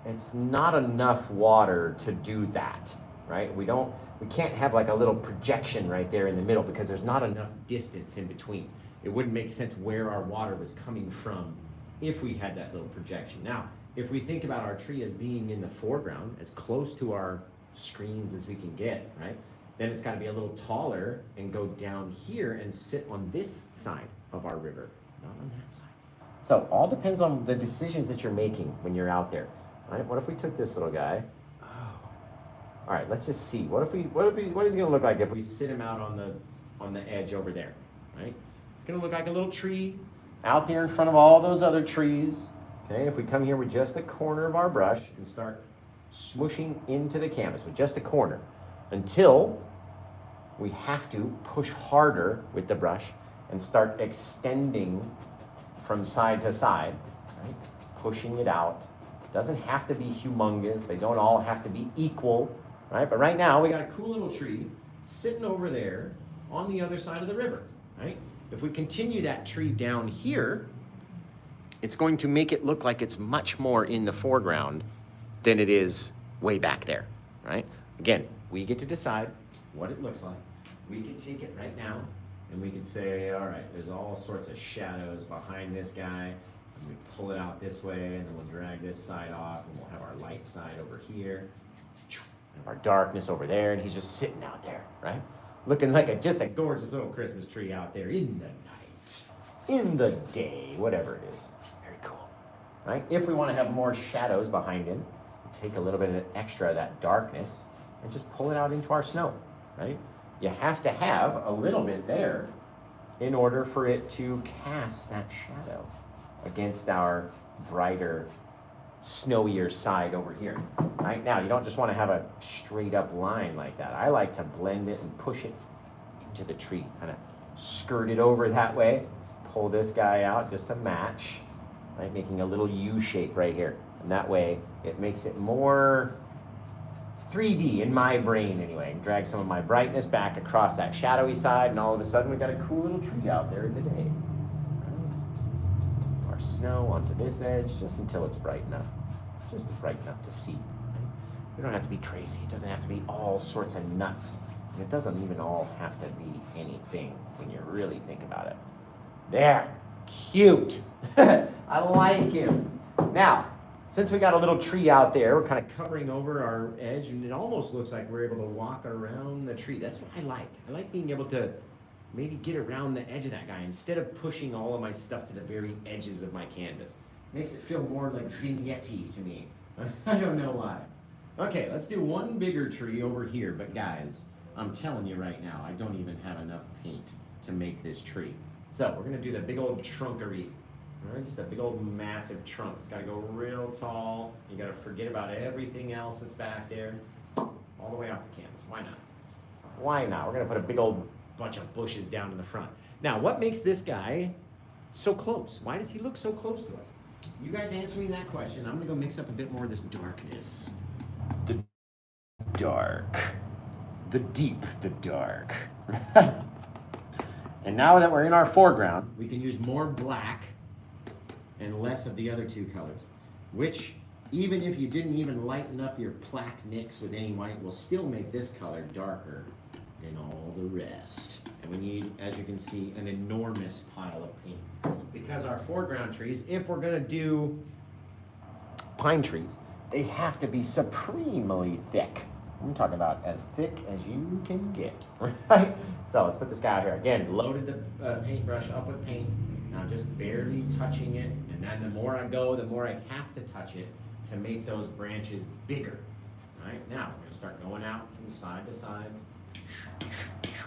it's not enough water to do that, right? We can't have like a little projection right there in the middle because there's not enough distance in between. It wouldn't make sense where our water was coming from if we had that little projection. Now, if we think about our tree as being in the foreground, as close to our screens as we can get, right? Then it's gotta be a little taller and go down here and sit on this side of our river, not on that side. So all depends on the decisions that you're making when you're out there, right? What if we took this little guy? All right, let's just see. What is he gonna look like if we sit him out on the edge over there, right? It's gonna look like a little tree out there in front of all those other trees. Okay, if we come here with just the corner of our brush and start smooshing into the canvas with just the corner until we have to push harder with the brush and start extending from side to side, right? Pushing it out. Doesn't have to be humongous. They don't all have to be equal, right? But right now we got a cool little tree sitting over there on the other side of the river, right? If we continue that tree down here, it's going to make it look like it's much more in the foreground than it is way back there, right? Again, we get to decide what it looks like. We can take it right now and we can say, all right, there's all sorts of shadows behind this guy. And we pull it out this way and then we'll drag this side off and we'll have our light side over here. Have our darkness over there and he's just sitting out there, right? Looking like just a gorgeous little Christmas tree out there in the night, in the day, whatever it is. Very cool, right? If we want to have more shadows behind him, take a little bit of extra of that darkness and just pull it out into our snow, right? You have to have a little bit there in order for it to cast that shadow against our brighter, snowier side over here. Right now, you don't just want to have a straight up line like that. I like to blend it and push it into the tree, kind of skirt it over that way, pull this guy out just to match, right? Making a little U shape right here. And that way, it makes it more 3D in my brain anyway. Drag some of my brightness back across that shadowy side, and all of a sudden we got a cool little tree out there in the day. Right? Our snow onto this edge just until it's bright enough. Just bright enough to see. Right? We don't have to be crazy. It doesn't have to be all sorts of nuts. And it doesn't even all have to be anything when you really think about it. There. Cute. I like him. Now, since we got a little tree out there, we're kind of covering over our edge, and it almost looks like we're able to walk around the tree. That's what I like. I like being able to maybe get around the edge of that guy instead of pushing all of my stuff to the very edges of my canvas. Makes it feel more like vignette-y to me. I don't know why. Okay, let's do one bigger tree over here, but guys, I'm telling you right now, I don't even have enough paint to make this tree. So we're gonna do the big old trunkery. All right, just a big old massive trunk. It's gotta go real tall. You gotta forget about everything else that's back there. All the way off the canvas. Why not? Why not? We're gonna put a big old bunch of bushes down in the front. Now, what makes this guy so close? Why does he look so close to us? You guys answer me that question. I'm gonna go mix up a bit more of this darkness. The dark. The deep, the dark. And now that we're in our foreground, we can use more black and less of the other two colors, which even if you didn't even lighten up your plaque mix with any white, will still make this color darker than all the rest. And we need, as you can see, an enormous pile of paint. Because our foreground trees, if we're gonna do pine trees, they have to be supremely thick. I'm talking about as thick as you can get, right? So let's put this guy out here. Again, loaded the paintbrush up with paint. Now just barely touching it. And then the more I go, the more I have to touch it to make those branches bigger. Right, now we're gonna start going out from side to side.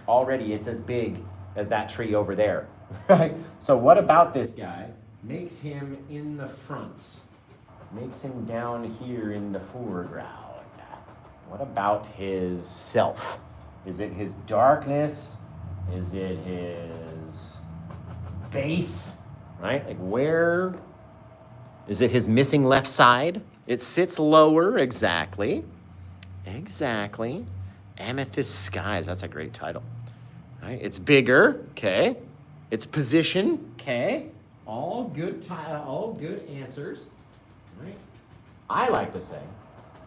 Already it's as big as that tree over there, right? So what about this guy makes him in the fronts, makes him down here in the foreground? What about his self? Is it his darkness? Is it his base, right? Like where, is it his missing left side? It sits lower, exactly. Exactly. Amethyst Skies, that's a great title. Right? It's bigger, okay. Its position, okay. All good answers. Right? I like to say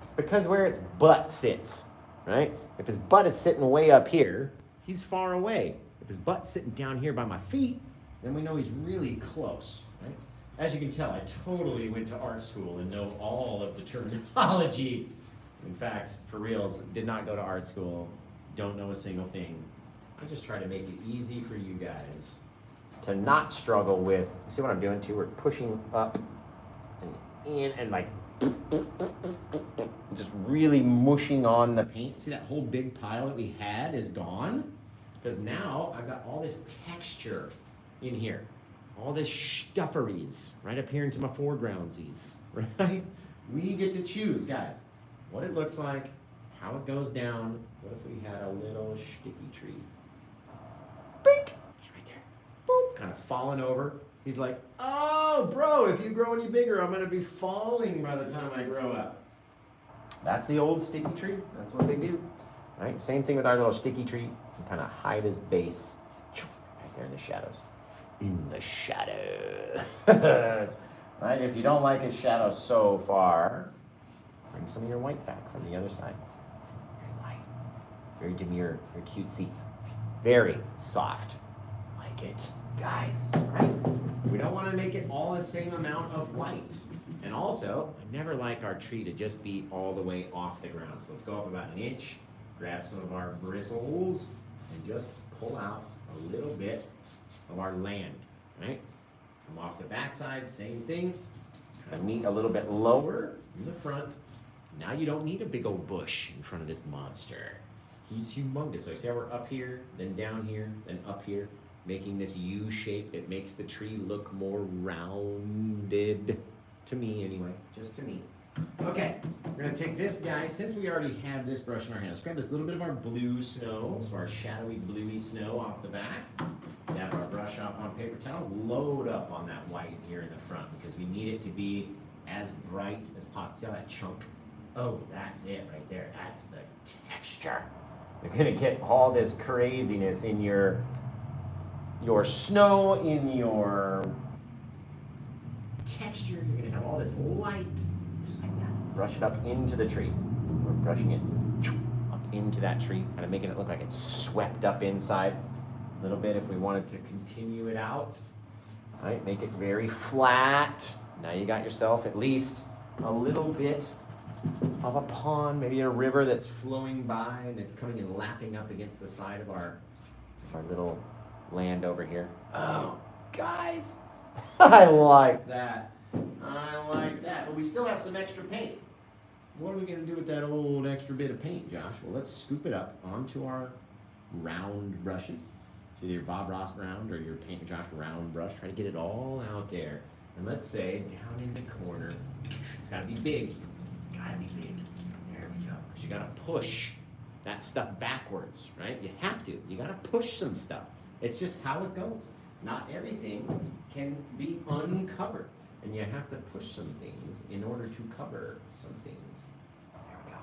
it's because where its butt sits, right? If his butt is sitting way up here, he's far away. If his butt's sitting down here by my feet, then we know he's really close, right? As you can tell, I totally went to art school and know all of the terminology. In fact, for reals, did not go to art school, don't know a single thing. I just try to make it easy for you guys to not struggle with, you see what I'm doing too? We're pushing up and in and like, just really mushing on the paint. See that whole big pile that we had is gone? Because now I've got all this texture in here. All this stufferies right up here into my foregroundsies, right? We get to choose, guys, what it looks like, how it goes down. What if we had a little sticky tree? Bink! It's right there. Boop! Kind of falling over. He's like, oh, bro, if you grow any bigger, I'm going to be falling by the time I grow up. That's the old sticky tree. That's what they do. Right? Same thing with our little sticky tree. You kind of hide his base right there in the shadows. In the shadows. Right? If you don't like his shadow so far, bring some of your white back from the other side. Very light, very demure, very cutesy, very soft. Like it, guys, right? We don't want to make it all the same amount of light. And also, I never like our tree to just be all the way off the ground. So let's go up about an inch, grab some of our bristles, and just pull out a little bit of our land, right? Come off the backside, same thing. Kind of meet a little bit lower in the front. Now you don't need a big old bush in front of this monster. He's humongous. So see how we're up here, then down here, then up here, making this U shape. It makes the tree look more rounded. To me, anyway. Just to me. Okay, we're going to take this guy. Since we already have this brush in our hands, grab this little bit of our blue snow, so our shadowy, bluey snow off the back. Dab our brush off on paper towel. Load up on that white here in the front because we need it to be as bright as possible. See how that chunk? Oh, that's it right there. That's the texture. You're going to get all this craziness in your snow, in your texture. You're going to have all this light. Just like that. Brush it up into the tree. We're brushing it up into that tree, kind of making it look like it's swept up inside a little bit if we wanted to continue it out. All right, make it very flat. Now you got yourself at least a little bit of a pond, maybe a river that's flowing by and it's coming and lapping up against the side of our little land over here. Oh, guys, I like that. I like that. But we still have some extra paint. What are we going to do with that old extra bit of paint, Josh? Well, let's scoop it up onto our round brushes. So either your Bob Ross round or your Paint Josh round brush. Try to get it all out there. And let's say down in the corner. It's got to be big. Got to be big. There we go. Because you got to push that stuff backwards, right? You have to. You got to push some stuff. It's just how it goes. Not everything can be uncovered. And you have to push some things in order to cover some things. There we go.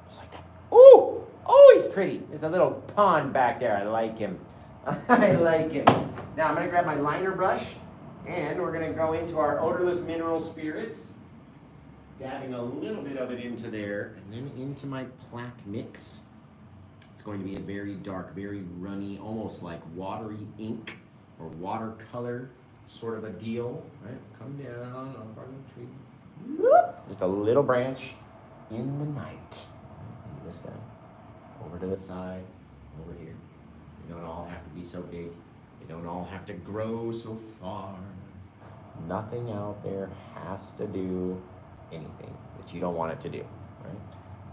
Just like that. Ooh! Oh, he's pretty. There's a little pond back there. I like him. I like him. Now I'm going to grab my liner brush and we're going to go into our odorless mineral spirits. Dabbing a little bit of it into there and then into my plaque mix. It's going to be a very dark, very runny, almost like watery ink or watercolor sort of a deal, right? Come down off our little tree. Just a little branch in the night. And this guy, over to the side, over here. They don't all have to be so big. They don't all have to grow so far. Nothing out there has to do anything that you don't want it to do, right?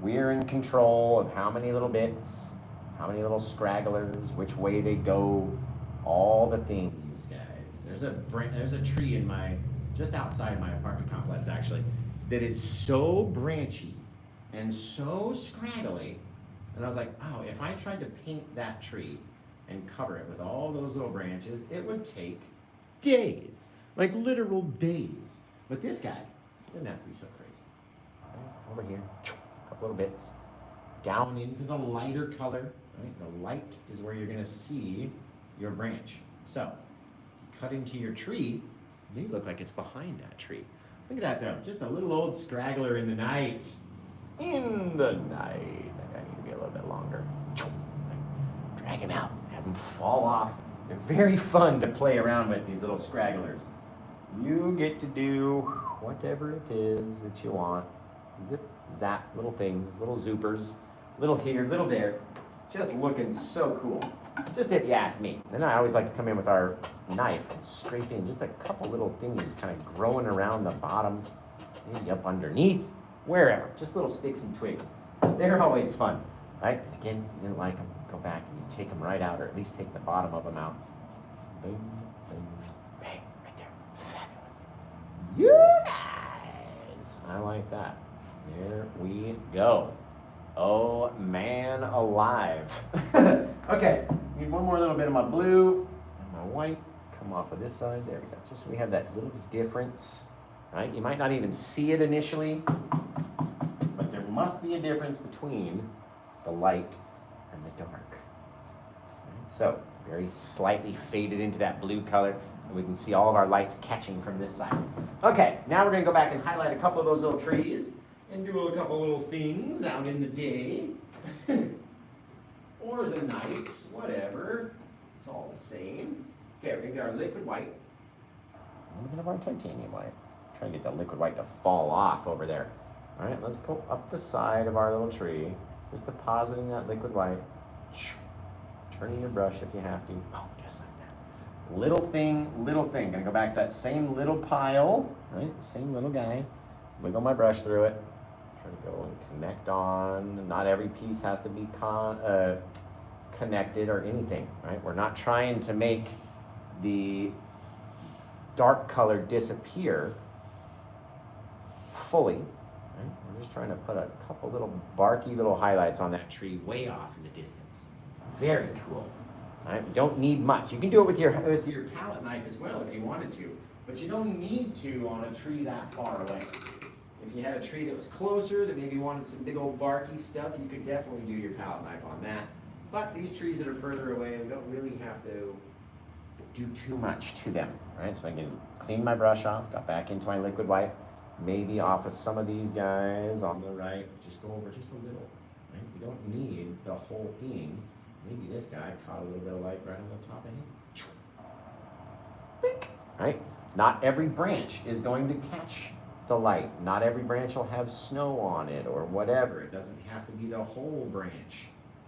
We're in control of how many little bits, how many little scragglers, which way they go, all the things, guys. There's a tree just outside my apartment complex actually, that is so branchy and so scraggly. And I was like, oh, if I tried to paint that tree and cover it with all those little branches, it would take days, like literal days. But this guy didn't have to be so crazy. Right, over here, a couple little bits, down into the lighter color, right? The light is where you're gonna see your branch. So, cut into your tree, it may look like it's behind that tree. Look at that though, just a little old scraggler in the night. In the night. That guy need to be a little bit longer. Drag him out, have him fall off. They're very fun to play around with, these little scragglers. You get to do whatever it is that you want. Zip, zap, little things, little zoopers, little here, little there. Just looking so cool. Just if you ask me. Then I always like to come in with our knife and scrape in just a couple little things kind of growing around the bottom, maybe up underneath, wherever. Just little sticks and twigs. They're always fun, right? And again, you didn't like them, go back and you take them right out, or at least take the bottom of them out. Boom, boom, bang, right there. Fabulous. You guys! I like that. There we go. Oh man alive. Okay, need one more little bit of my blue and my white. Come off of this side. There we go. Just so we have that little difference. Right? You might not even see it initially, but there must be a difference between the light and the dark. Right? So, very slightly faded into that blue color, and we can see all of our lights catching from this side. Okay, now we're going to go back and highlight a couple of those little trees and do a couple little things out in the day. Or the night, whatever. It's all the same. Okay, we're going to get our liquid white. A little bit of our titanium white. Try to get that liquid white to fall off over there. All right, let's go up the side of our little tree. Just depositing that liquid white. Turning your brush if you have to. Oh, just like that. Little thing, little thing. Gonna go back to that same little pile, right? The same little guy. Wiggle my brush through it. Try to go and connect on. Not every piece has to be connected or anything, right? We're not trying to make the dark color disappear fully, right? We're just trying to put a couple little barky little highlights on that tree way off in the distance. Very cool. Right? You don't need much. You can do it with your palette knife as well if you wanted to, but you don't need to on a tree that far away. If you had a tree that was closer, that maybe wanted some big old barky stuff, you could definitely do your palette knife on that. But these trees that are further away, we don't really have to do too much to them, right? So I can clean my brush off, got back into my liquid white, maybe off of some of these guys on the right, just go over just a little, right? You don't need the whole thing. Maybe this guy caught a little bit of light right on the top of him. Right? Not every branch is going to catch the light. Not every branch will have snow on it or whatever. It doesn't have to be the whole branch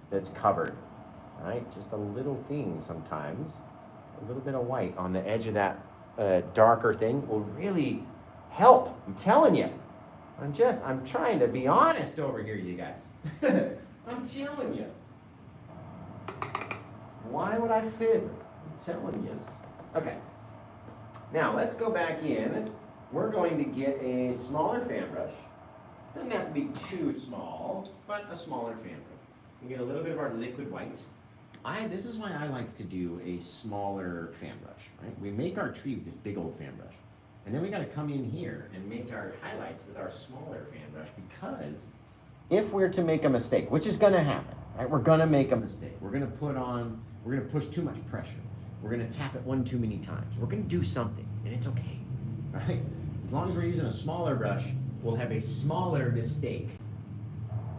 that's covered, right? Just a little thing sometimes. A little bit of white on the edge of that darker thing will really help. I'm telling you. I'm trying to be honest over here, you guys. I'm telling you. Why would I fib? I'm telling you. Okay. Now let's go back in. We're going to get a smaller fan brush. Doesn't have to be too small, but a smaller fan brush. We get a little bit of our liquid white. This is why I like to do a smaller fan brush, right? We make our tree with this big old fan brush. And then we got to come in here and make our highlights with our smaller fan brush, because if we're to make a mistake, which is going to happen, right? We're going to make a mistake. We're going to push too much pressure. We're going to tap it one too many times. We're going to do something, and it's okay, right? As long as we're using a smaller brush, we'll have a smaller mistake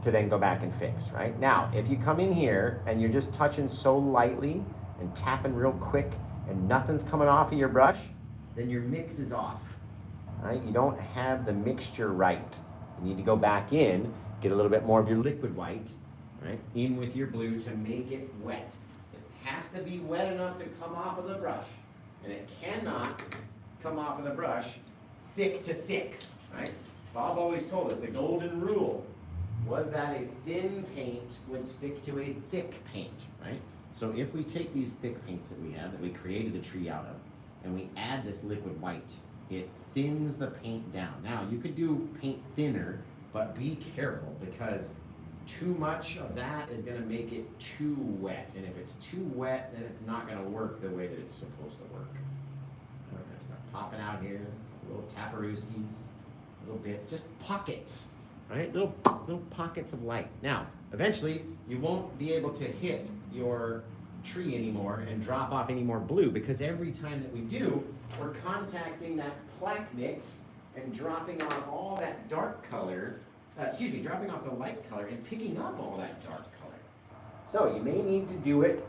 to then go back and fix, right? Now, if you come in here and you're just touching so lightly and tapping real quick and nothing's coming off of your brush, then your mix is off, right? You don't have the mixture right. You need to go back in, get a little bit more of your liquid white, right, in with your blue to make it wet. It has to be wet enough to come off of the brush, and it cannot come off of the brush thick to thick, right? Bob always told us the golden rule was that a thin paint would stick to a thick paint, right? So if we take these thick paints that we have, that we created the tree out of, and we add this liquid white, it thins the paint down. Now, you could do paint thinner, but be careful because too much of that is gonna make it too wet. And if it's too wet, then it's not gonna work the way that it's supposed to work. We're gonna start popping out here, little taparooskies, little bits, just pockets, right? Little pockets of light. Now, eventually, you won't be able to hit your tree anymore and drop off any more blue because every time that we do, we're contacting that plaque mix and dropping off all that dark color, dropping off the light color and picking up all that dark color. So you may need to do it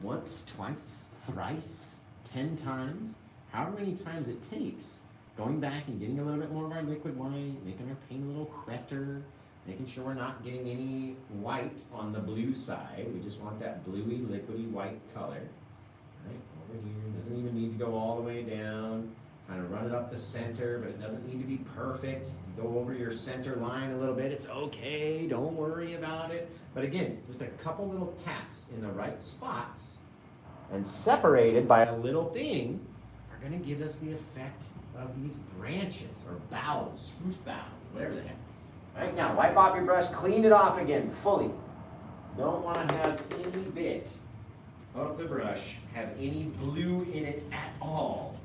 once, twice, thrice, 10 times, however many times it takes, going back and getting a little bit more of our liquid white, making our paint a little wetter, making sure we're not getting any white on the blue side. We just want that bluey, liquidy white color. Right, over here, doesn't even need to go all the way down. Kind of run it up the center, but it doesn't need to be perfect. Go over your center line a little bit, it's okay, don't worry about it. But again, just a couple little taps in the right spots and separated by a little thing are gonna give us the effect of these branches or boughs, spruce boughs, whatever the heck. All right, now wipe off your brush, clean it off again fully. Don't wanna have any bit of the brush have any blue in it at all.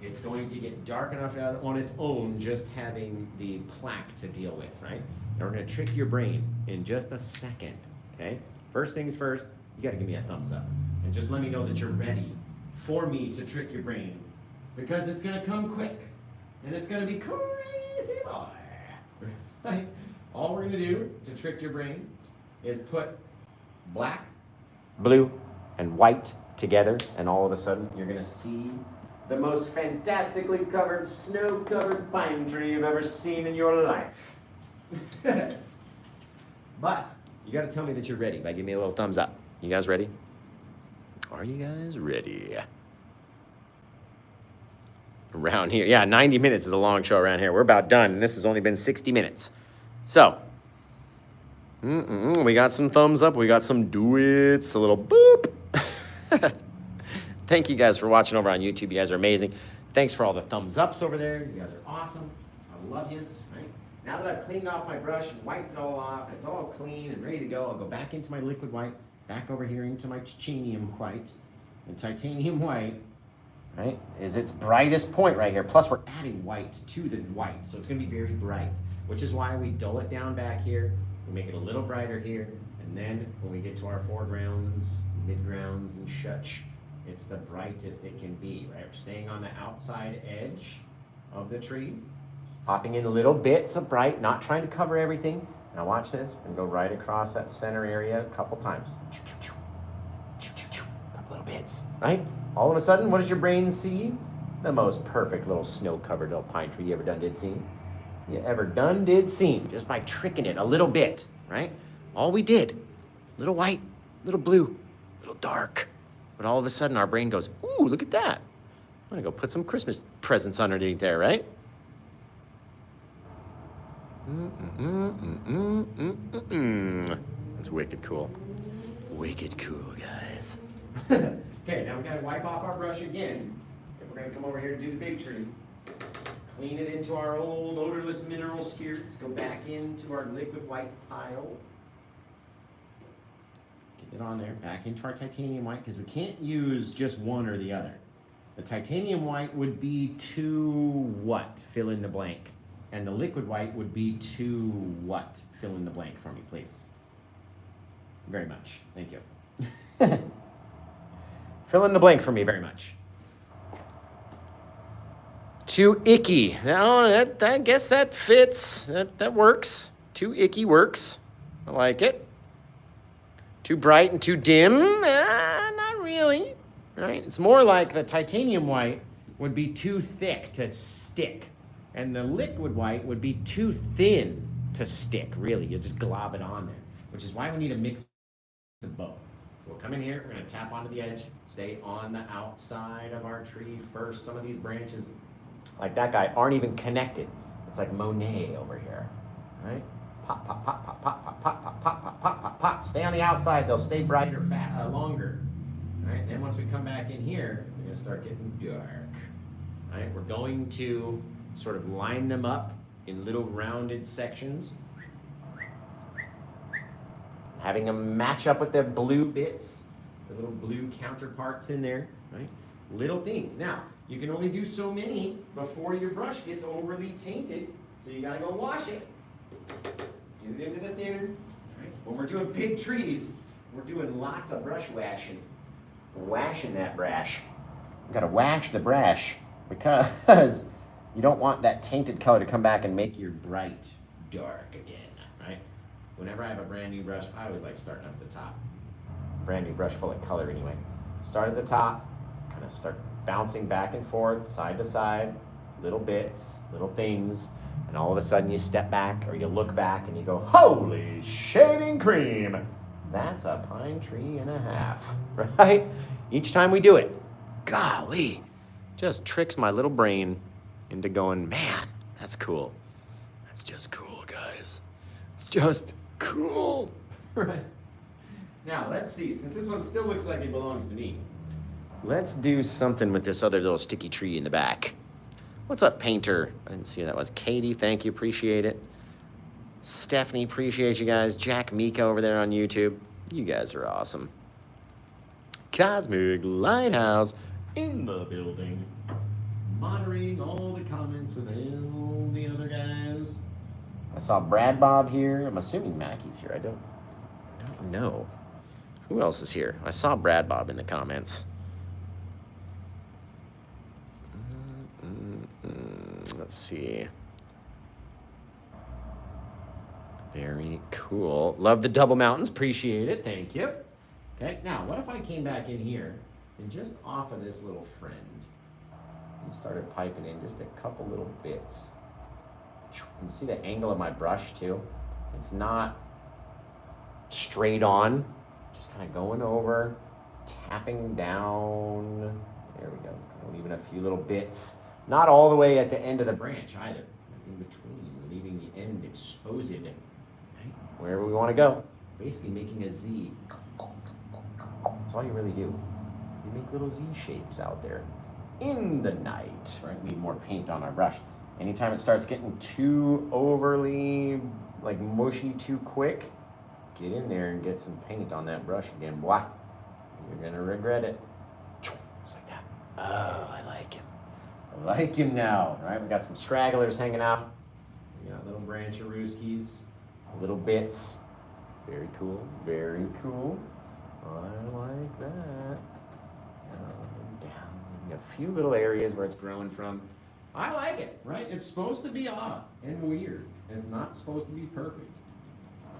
It's going to get dark enough on its own just having the plaque to deal with, right? Now we're gonna trick your brain in just a second, okay? First things first, you gotta give me a thumbs up. And just let me know that you're ready for me to trick your brain because it's gonna come quick and it's gonna be crazy boy. Right? All we're gonna do to trick your brain is put black, blue, and white together, and all of a sudden you're gonna see the most fantastically covered, snow-covered pine tree you've ever seen in your life. But you gotta tell me that you're ready by giving me a little thumbs up. You guys ready? Are you guys ready? Around here, yeah, 90 minutes is a long show around here. We're about done, and this has only been 60 minutes. So, we got some thumbs up, we got some do-its, a little boop. Thank you guys for watching over on YouTube. You guys are amazing. Thanks for all the thumbs ups over there. You guys are awesome. I love yous, right? Now that I've cleaned off my brush and wiped it all off, and it's all clean and ready to go, I'll go back into my liquid white, back over here into my titanium white. And titanium white, right, is its brightest point right here. Plus we're adding white to the white, so it's gonna be very bright, which is why we dull it down back here. We make it a little brighter here, and then when we get to our foregrounds, midgrounds, and such, it's the brightest it can be, right? We're staying on the outside edge of the tree, popping in little bits of bright, not trying to cover everything. Now watch this, and go right across that center area a couple times. Couple little bits, right? All of a sudden, what does your brain see? The most perfect little snow-covered little pine tree you ever done did seen. You ever done did seen, just by tricking it a little bit, right? All we did, little white, little blue, little dark. But all of a sudden, our brain goes, ooh, look at that. I'm gonna go put some Christmas presents underneath there, right? That's wicked cool. Wicked cool, guys. Okay, now we gotta wipe off our brush again. If we're gonna come over here to do the big tree, clean it into our old odorless mineral spirits, go back into our liquid white pile. Get it on there, back into our titanium white, because we can't use just one or the other. The titanium white would be to what? Fill in the blank. And the liquid white would be to what? Fill in the blank for me, please. Very much. Thank you. Fill in the blank for me very much. Too icky. Now, I guess that fits. That works. Too icky works. I like it. Too bright and too dim? Not really, right? It's more like the titanium white would be too thick to stick, and the liquid white would be too thin to stick, really. You just glob it on there, which is why we need a mix of both. So we'll come in here, we're gonna tap onto the edge, stay on the outside of our tree first. Some of these branches, like that guy, aren't even connected. It's like Monet over here, right? Pop, pop, pop, pop, pop, pop, pop, pop, pop, pop, pop, pop, pop. Stay on the outside, they'll stay brighter, longer. All right, then once we come back in here, we're gonna start getting dark. All right, we're going to sort of line them up in little rounded sections, having them match up with the blue bits, the little blue counterparts in there, right? Little things. Now, you can only do so many before your brush gets overly tainted, so you gotta go wash it. Get it into the thinner. Right? When we're doing big trees, we're doing lots of brush washing. Washing that brush. You gotta wash the brush because you don't want that tainted color to come back and make your bright dark again, right? Whenever I have a brand new brush, I always like starting up at the top. Brand new brush full of color anyway. Start at the top, kind of start bouncing back and forth, side to side, little bits, little things, and all of a sudden you step back or you look back and you go, holy shaving cream! That's a pine tree and a half, right? Each time we do it, golly, just tricks my little brain into going, man, that's cool. That's just cool, guys. It's just cool, right? Now, let's see, since this one still looks like it belongs to me, let's do something with this other little sticky tree in the back. What's up, painter? I didn't see who that was. Katie, thank you, appreciate it. Stephanie, appreciate you guys. Jack Mika over there on YouTube. You guys are awesome. Cosmic Lighthouse in the building. Moderating all the comments with all the other guys. I saw Brad Bob here. I'm assuming Mackie's here. I don't know. Who else is here? I saw Brad Bob in the comments. Let's see. Very cool. Love the double mountains. Appreciate it. Thank you. Okay, now what if I came back in here and just off of this little friend and started piping in just a couple little bits. You see the angle of my brush too? It's not straight on, just kind of going over, tapping down. There we go. Kind of leaving a few little bits. Not all the way at the end of the branch either. In between, leaving the end exposed. Right? Wherever we want to go. Basically making a Z. That's all you really do. You make little Z shapes out there. In the night. Right? We need more paint on our brush. Anytime it starts getting too overly like mushy too quick, get in there and get some paint on that brush again. Blah. You're gonna regret it. Just like that. Oh, I like him. I like him now. All right, we got some stragglers hanging out. We got little branch-a-rooskies, little bits. Very cool, very cool. I like that. Down. A few little areas where it's growing from. I like it, right? It's supposed to be odd and weird. It's not supposed to be perfect.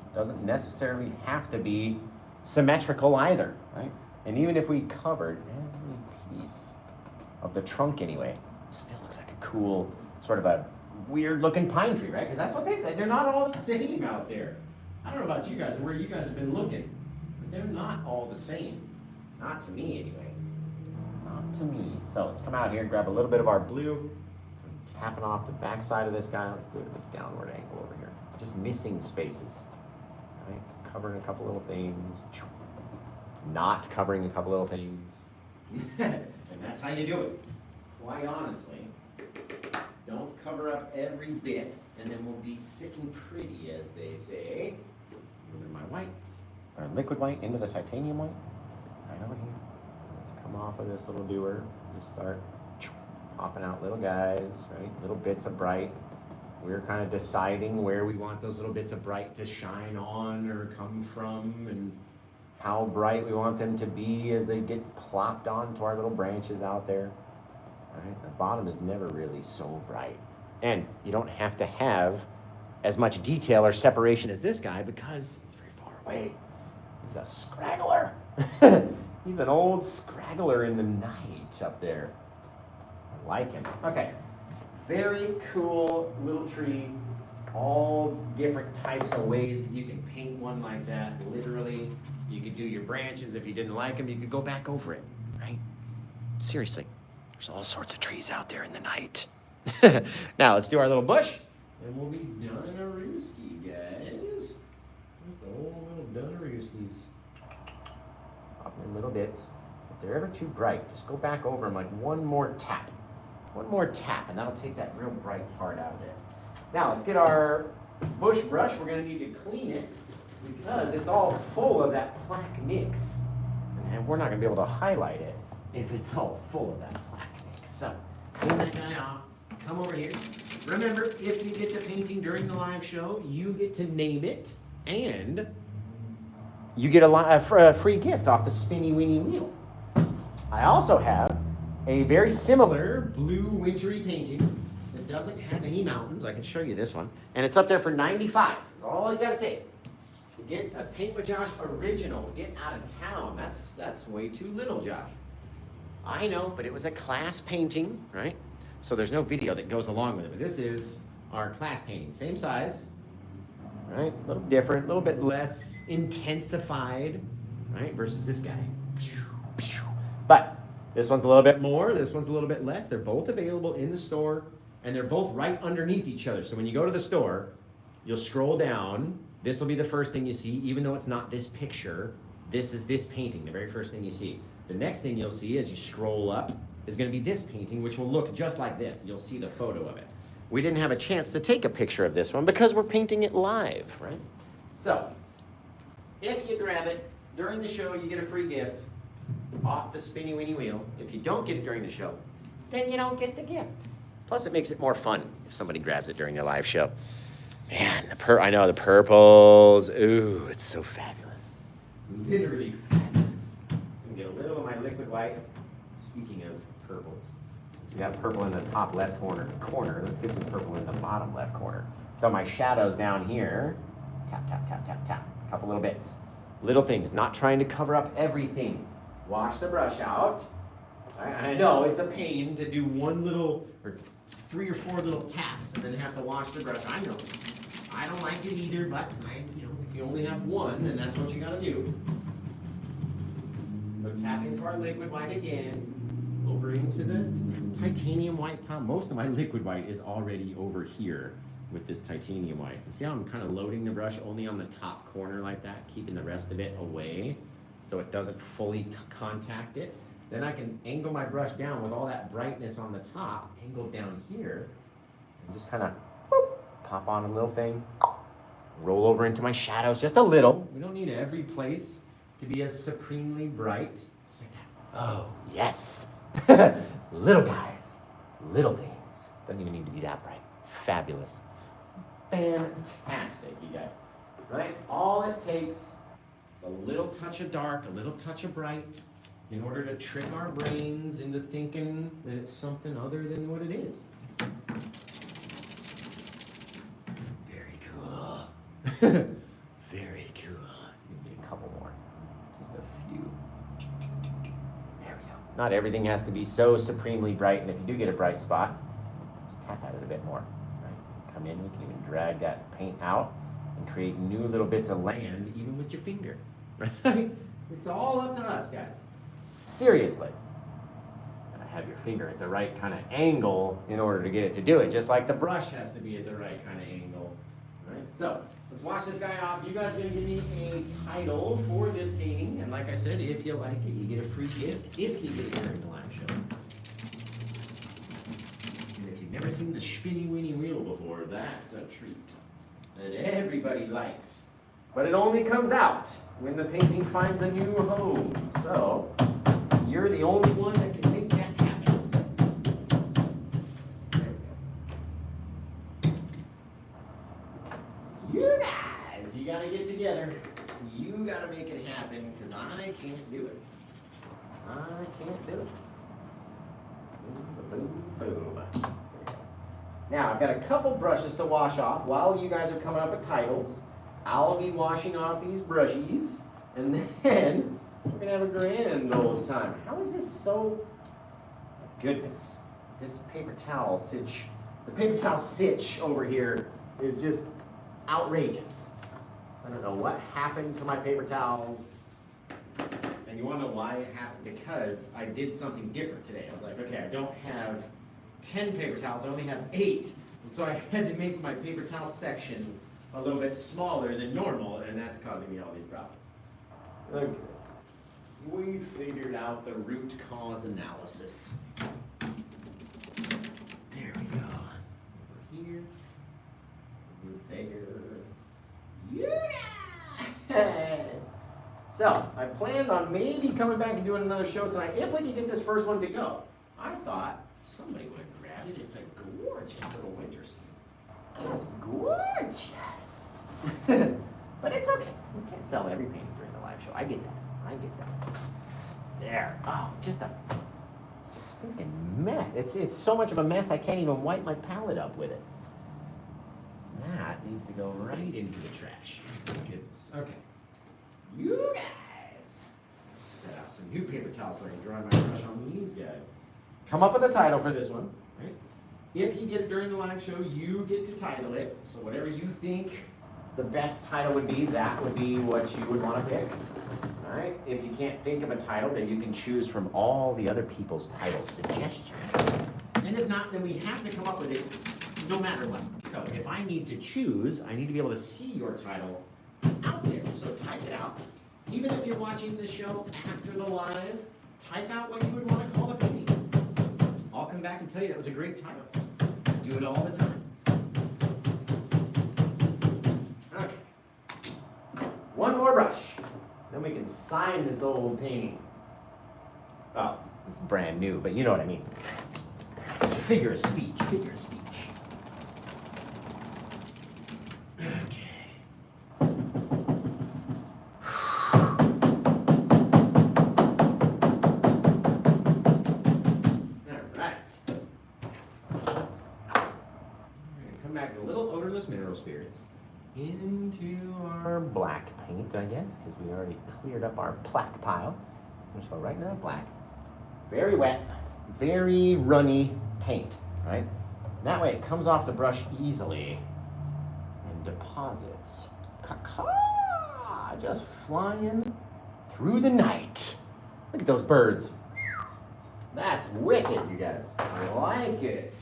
It doesn't necessarily have to be symmetrical either, right? And even if we covered every piece of the trunk anyway, still looks like a cool, sort of a weird looking pine tree, right? Because that's what they're not all the same out there. I don't know about you guys and where you guys have been looking, but they're not all the same. Not to me anyway. Not to me. So let's come out here and grab a little bit of our blue. Tapping off the back side of this guy. Let's do it at this downward angle over here. Just missing spaces. Right? Covering a couple little things. Not covering a couple little things. And that's how you do it. Quite honestly, don't cover up every bit, and then we'll be sitting pretty, as they say. Over my white, or liquid white into the titanium white. Right over here. Let's come off of this little doer. Just start popping out little guys, right? Little bits of bright. We're kind of deciding where we want those little bits of bright to shine on or come from, and how bright we want them to be as they get plopped onto our little branches out there. Right? The bottom is never really so bright. And you don't have to have as much detail or separation as this guy because it's very wait, he's a scraggler. He's an old scraggler in the night up there. I like him. Okay, very cool little tree. All different types of ways that you can paint one like that. Literally, you could do your branches. If you didn't like them, you could go back over it, right? Seriously, there's all sorts of trees out there in the night. Now, let's do our little bush, and we'll be done a rooski, guys. Just the whole little Dunarooskies. Pop in little bits. If they're ever too bright, just go back over them like one more tap. One more tap, and that'll take that real bright part out of it. Now, let's get our bush brush. We're going to need to clean it because it's all full of that plaque mix. And we're not going to be able to highlight it if it's all full of that plaque mix. So, clean that guy off. Come over here. Remember, if you get the painting during the live show, you get to name it, and you get a free gift off the Spinny Winnie Wheel. I also have a very similar blue wintry painting that doesn't have any mountains. I can show you this one. And it's up there for $95. That's all you got to take. To get a Paint with Josh original, get out of town. That's way too little, Josh. I know, but it was a class painting, right? So there's no video that goes along with it. But this is our class painting. Same size, right? A little different, a little bit less intensified, right? Versus this guy. But this one's a little bit more, this one's a little bit less. They're both available in the store, and they're both right underneath each other. So when you go to the store, you'll scroll down. This will be the first thing you see, even though it's not this picture. This is this painting, the very first thing you see. The next thing you'll see as you scroll up is going to be this painting, which will look just like this. You'll see the photo of it. We didn't have a chance to take a picture of this one because we're painting it live, right? So, if you grab it during the show, you get a free gift off the Spinny Winnie Wheel. If you don't get it during the show, then you don't get the gift. Plus, it makes it more fun if somebody grabs it during their live show. Man, I know the purples. Ooh, it's so fabulous. Literally fabulous. I'm gonna get a little of my liquid white. Speaking of purples, since we have purple in the top left corner, let's get some purple in the bottom left corner. So my shadows down here, tap, tap, tap, tap, tap. A couple little bits. Little things, not trying to cover up everything. Wash the brush out. I know it's a pain to do one little, or 3 or 4 little taps and then have to wash the brush. I know. I don't like it either, but if you only have one, then that's what you gotta do. So tap into our liquid white again, over into the titanium white palette. Most of my liquid white is already over here with this titanium white. See how I'm kind of loading the brush only on the top corner like that, keeping the rest of it away so it doesn't fully contact it. Then I can angle my brush down with all that brightness on the top, angle down here, and just kind of pop on a little thing, roll over into my shadows just a little. We don't need every place to be as supremely bright. Just like that. Oh, yes. Little guys, little things. Doesn't even need to be that bright. Fabulous. Fantastic, you guys. Right? All it takes is a little touch of dark, a little touch of bright, in order to trick our brains into thinking that it's something other than what it is. Very cool. Very cool. Maybe a couple more. Just a few. There we go. Not everything has to be so supremely bright, and if you do get a bright spot, just tap at it a bit more. Right? Come in, you can even drag that paint out and create new little bits of land, even with your finger. Right? It's all up to us, guys. Seriously. And I have your finger at the right kind of angle in order to get it to do it, just like the brush has to be at the right kind of angle. Right? So, let's wash this guy off. You guys are going to give me a title for this painting, and like I said, if you like it, you get a free gift if you get it during the live show. And if you've never seen the Spinny Winnie Wheel before, that's a treat that everybody likes. But it only comes out when the painting finds a new home. So, you're the only one that can make that happen. There we go. You guys, you gotta get together. You gotta make it happen, because I can't do it. I can't do it. Boom, boom, boom. Now, I've got a couple brushes to wash off while you guys are coming up with titles. I'll be washing off these brushies, and then we're gonna have a grand old time. How is this so, goodness, this paper towel sitch, the paper towel sitch over here is just outrageous. I don't know what happened to my paper towels. And you wanna know why it happened? Because I did something different today. I was like, okay, I don't have 10 paper towels, I only have 8. And so I had to make my paper towel section a little bit smaller than normal, and that's causing me all these problems. Okay. We figured out the root cause analysis. There we go. Over here. Root there. Yes! So, I planned on maybe coming back and doing another show tonight if we could get this first one to go. I thought somebody would have grabbed it. It's a gorgeous little winter scene. It's gorgeous. But it's okay. We can't sell every painting during the live show. I get that. I get that. There. Oh, just a stinking mess. It's so much of a mess I can't even wipe my palette up with it. That needs to go right into the trash. Goodness. Okay. You guys set out some new paper towels so I can dry my brush on these guys. Come up with a title for this one, right? If you get it during the live show, you get to title it. So whatever you think the best title would be, that would be what you would want to pick. All right? If you can't think of a title, then you can choose from all the other people's title suggestions. And if not, then we have to come up with it no matter what. So if I need to choose, I need to be able to see your title out there. So type it out. Even if you're watching the show after the live, type out what you would want to call the painting. I'll come back and tell you that was a great title. I do it all the time. Okay. One more brush. Then we can sign this old painting. Oh, it's brand new, but you know what I mean. Figure of speech, figure of speech. Mineral spirits into our black paint, I guess, because we already cleared up our black pile. We'll just go right into that black. Very wet, very runny paint, right? That way it comes off the brush easily and deposits. Caw-caw! Just flying through the night. Look at those birds. That's wicked, you guys. I like it.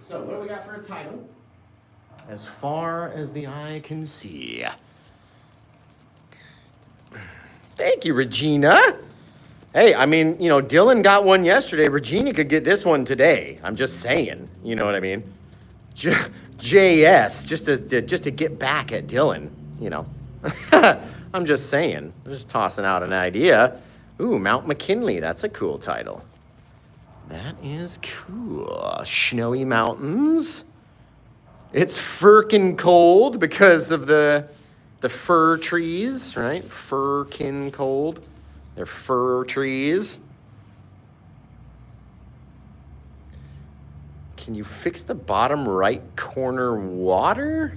So, what do we got for a title? As far as the eye can see. Thank you, Regina. Hey, I mean, you know, Dylan got one yesterday. Regina could get this one today. I'm just saying. You know what I mean? JS, just to get back at Dylan, you know. I'm just saying. I'm just tossing out an idea. Ooh, Mount McKinley. That's a cool title. That is cool. Snowy mountains. It's firkin cold because of the fir trees, right? Firkin cold. They're fir trees. Can you fix the bottom right corner water?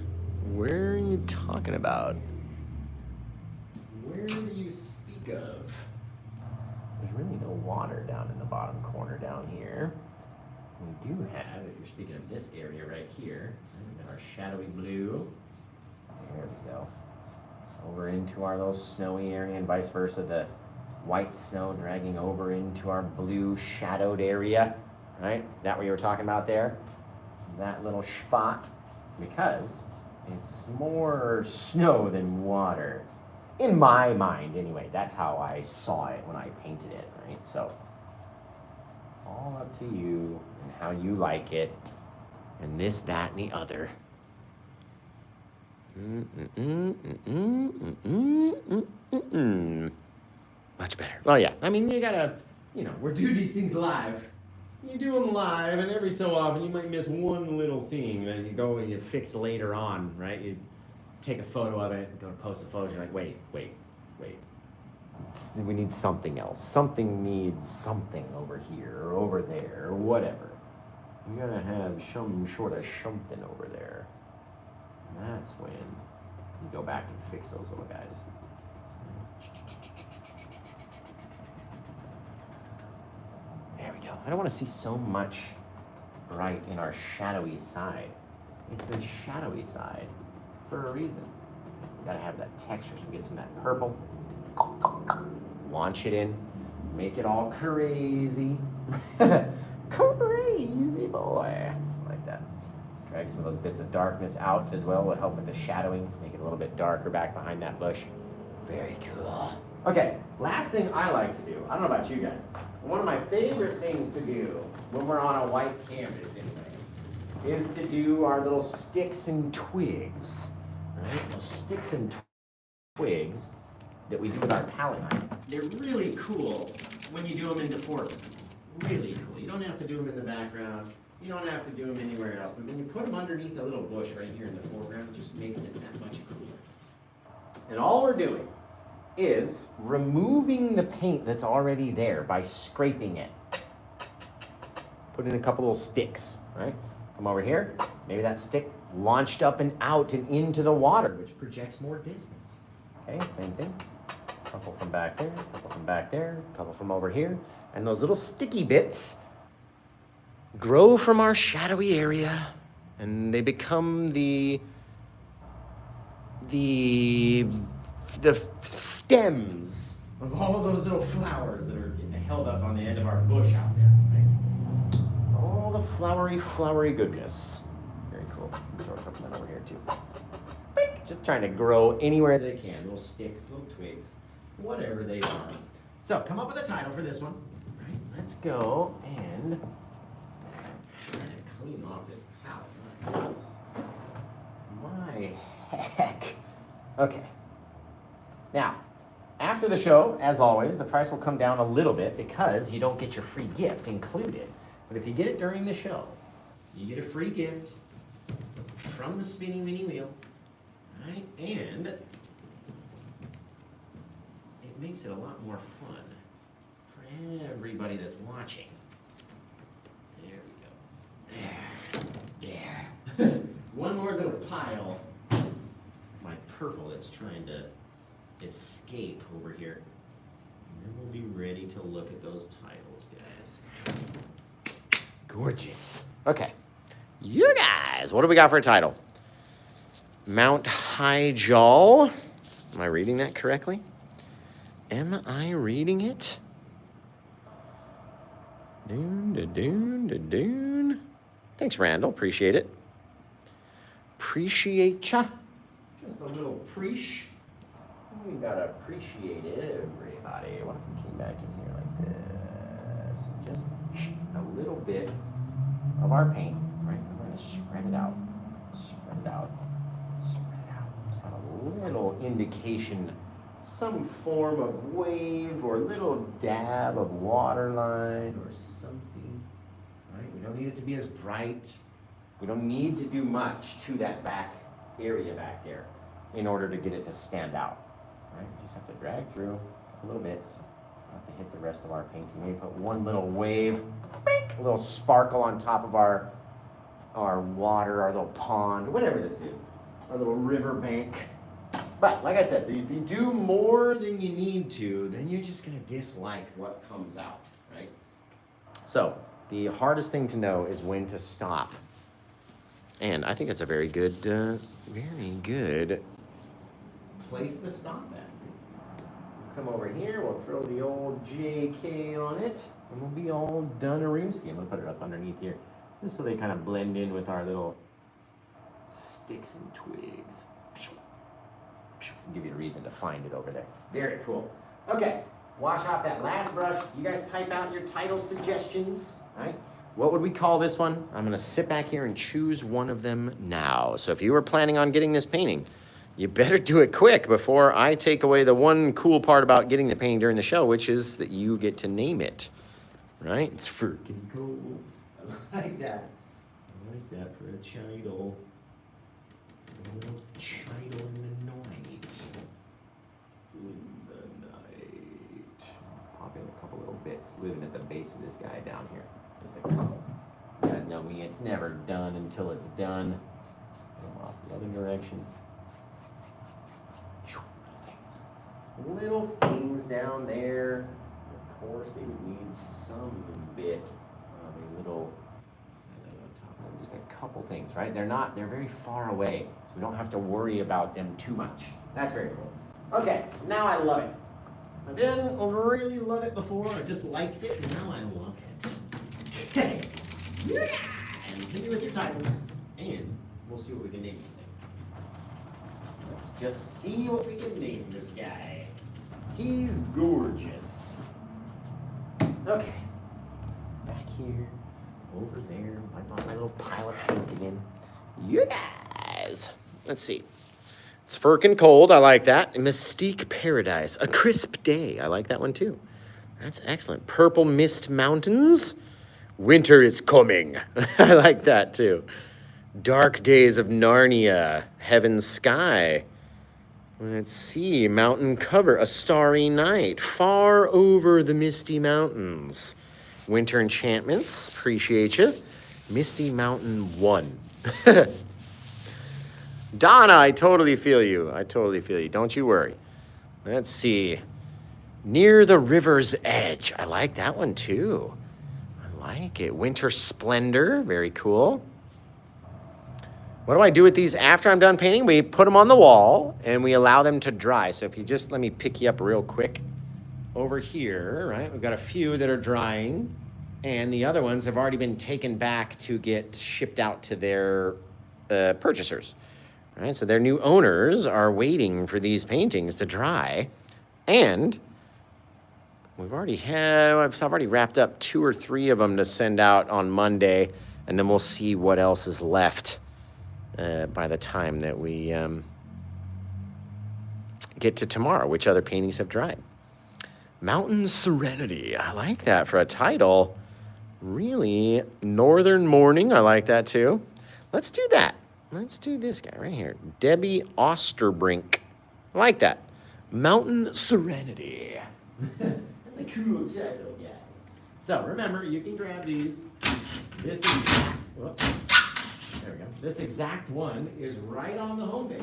Where are you talking about? Where do you speak of? There's really no water down in the bottom corner down here. We do have, if you're speaking of this area right here, we got our shadowy blue. There we go. Over into our little snowy area and vice versa. The white snow dragging over into our blue shadowed area. Right? Is that what you were talking about there? That little spot? Because it's more snow than water. In my mind, anyway. That's how I saw it when I painted it, right? So, all up to you and how you like it. And this, that, and the other. Much better. Well, yeah. I mean, you gotta, you know, we're doing these things live. You do them live, and every so often you might miss one little thing that you go and you fix later on, right? You take a photo of it, go to post the photos, you're like, wait. We need something else. Something needs something over here or over there or whatever. You gotta have some sort of something over there. That's when you go back and fix those little guys. There we go. I don't want to see so much bright in our shadowy side. It's the shadowy side for a reason. We gotta have that texture, so we get some of that purple. Launch it in, make it all crazy. Crazy boy. Like that. Drag some of those bits of darkness out as well. Will help with the shadowing, make it a little bit darker back behind that bush. Very cool. Okay, last thing I like to do, I don't know about you guys, one of my favorite things to do when we're on a white canvas anyway, is to do our little sticks and twigs. Right? Those sticks and twigs that we do with our palette knife. They're really cool when you do them in the foreground. Really cool. You don't have to do them in the background. You don't have to do them anywhere else. But when you put them underneath a little bush right here in the foreground, it just makes it that much cooler. And all we're doing is removing the paint that's already there by scraping it. Put in a couple little sticks, right? Come over here. Maybe that stick launched up and out and into the water, which projects more distance. Okay, same thing. A couple from back there, a couple from back there, a couple from over here. And those little sticky bits grow from our shadowy area, and they become the stems of all of those little flowers that are getting held up on the end of our bush out there, right? All the flowery goodness. Very cool. Throw a couple of them over here too. Just trying to grow anywhere they can. Little sticks, little twigs, whatever they are. So come up with a title for this one. Right, let's go and try to clean off this palette. My heck. Okay. Now, after the show, as always, the price will come down a little bit because you don't get your free gift included. But if you get it during the show, you get a free gift from the spinning mini wheel, right? And it makes it a lot more fun for everybody that's watching. There we go. There. One more little pile. My purple that's trying to escape over here. And then we'll be ready to look at those titles, guys. Gorgeous. Okay. You guys, what do we got for a title? Mount Hyjal. Am I reading that correctly? Am I reading it? Doon. Thanks, Randall. Appreciate it. Appreciate ya. Just a little preach. We gotta appreciate everybody. What if we came back in here like this? Just a little bit of our paint, right? We're gonna spread it out. Spread it out. Spread it out. Just have a little indication, some form of wave or little dab of waterline or something, right? We don't need it to be as bright. We don't need to do much to that back area back there in order to get it to stand out, right? We just have to drag through a little bits, not to hit the rest of our painting. Maybe put one little wave, a little sparkle on top of our water, our little pond, whatever this is, our little river bank. But like I said, if you do more than you need to, then you're just gonna dislike what comes out, right? So the hardest thing to know is when to stop. And I think it's a very good place to stop at. We'll come over here, we'll throw the old JK on it, and we'll be all done-a-roomski. I'm gonna put it up underneath here, just so they kind of blend in with our little sticks and twigs. Give you a reason to find it over there. Very cool. Okay, wash off that last brush. You guys type out your title suggestions, right? What would we call this one? I'm gonna sit back here and choose one of them now. So if you were planning on getting this painting, you better do it quick before I take away the one cool part about getting the painting during the show, which is that you get to name it, right? It's freaking cool. I like that. I like that for a title. A little title in the night. In the night. Pop in a couple little bits living at the base of this guy down here. Just a couple. You guys know know me, it's never done until it's done. Go off the other direction. Little things down there. Of course, they would need some bit of a little, just a couple things, right? They're very far away, so we don't have to worry about them too much. That's very cool. Okay, now I love it. I didn't really love it before, I just liked it, and now I love it. Okay, and hit me with your titles, and we'll see what we can name this thing. Let's just see what we can name this guy. He's gorgeous. Okay, back here, over there, wipe off my little pile of paint again. You guys, let's see. It's Firkin Cold, I like that. Mystique Paradise, a crisp day, I like that one too. That's excellent. Purple Mist Mountains, winter is coming. I like that too. Dark Days of Narnia, Heaven's Sky. Let's see, Mountain Cover, a starry night, far over the misty mountains. Winter Enchantments, appreciate you. Misty Mountain 1. Donna, I totally feel you. I totally feel you. Don't you worry. Let's see. Near the River's Edge. I like that one too. I like it. Winter Splendor, very cool. What do I do with these after I'm done painting? We put them on the wall and we allow them to dry. So if you just let me pick you up real quick over here, right? We've got a few that are drying and the other ones have already been taken back to get shipped out to their purchasers, right? So their new owners are waiting for these paintings to dry, and I've already wrapped up 2 or 3 of them to send out on Monday, and then we'll see what else is left by the time that we get to tomorrow, which other paintings have dried. Mountain Serenity, I like that for a title. Really, Northern Morning, I like that too. Let's do that. Let's do this guy right here. Debbie Osterbrink, I like that. Mountain Serenity. That's a cool title, guys. So remember, you can grab these. This exact, there we go. This exact one is right on the homepage,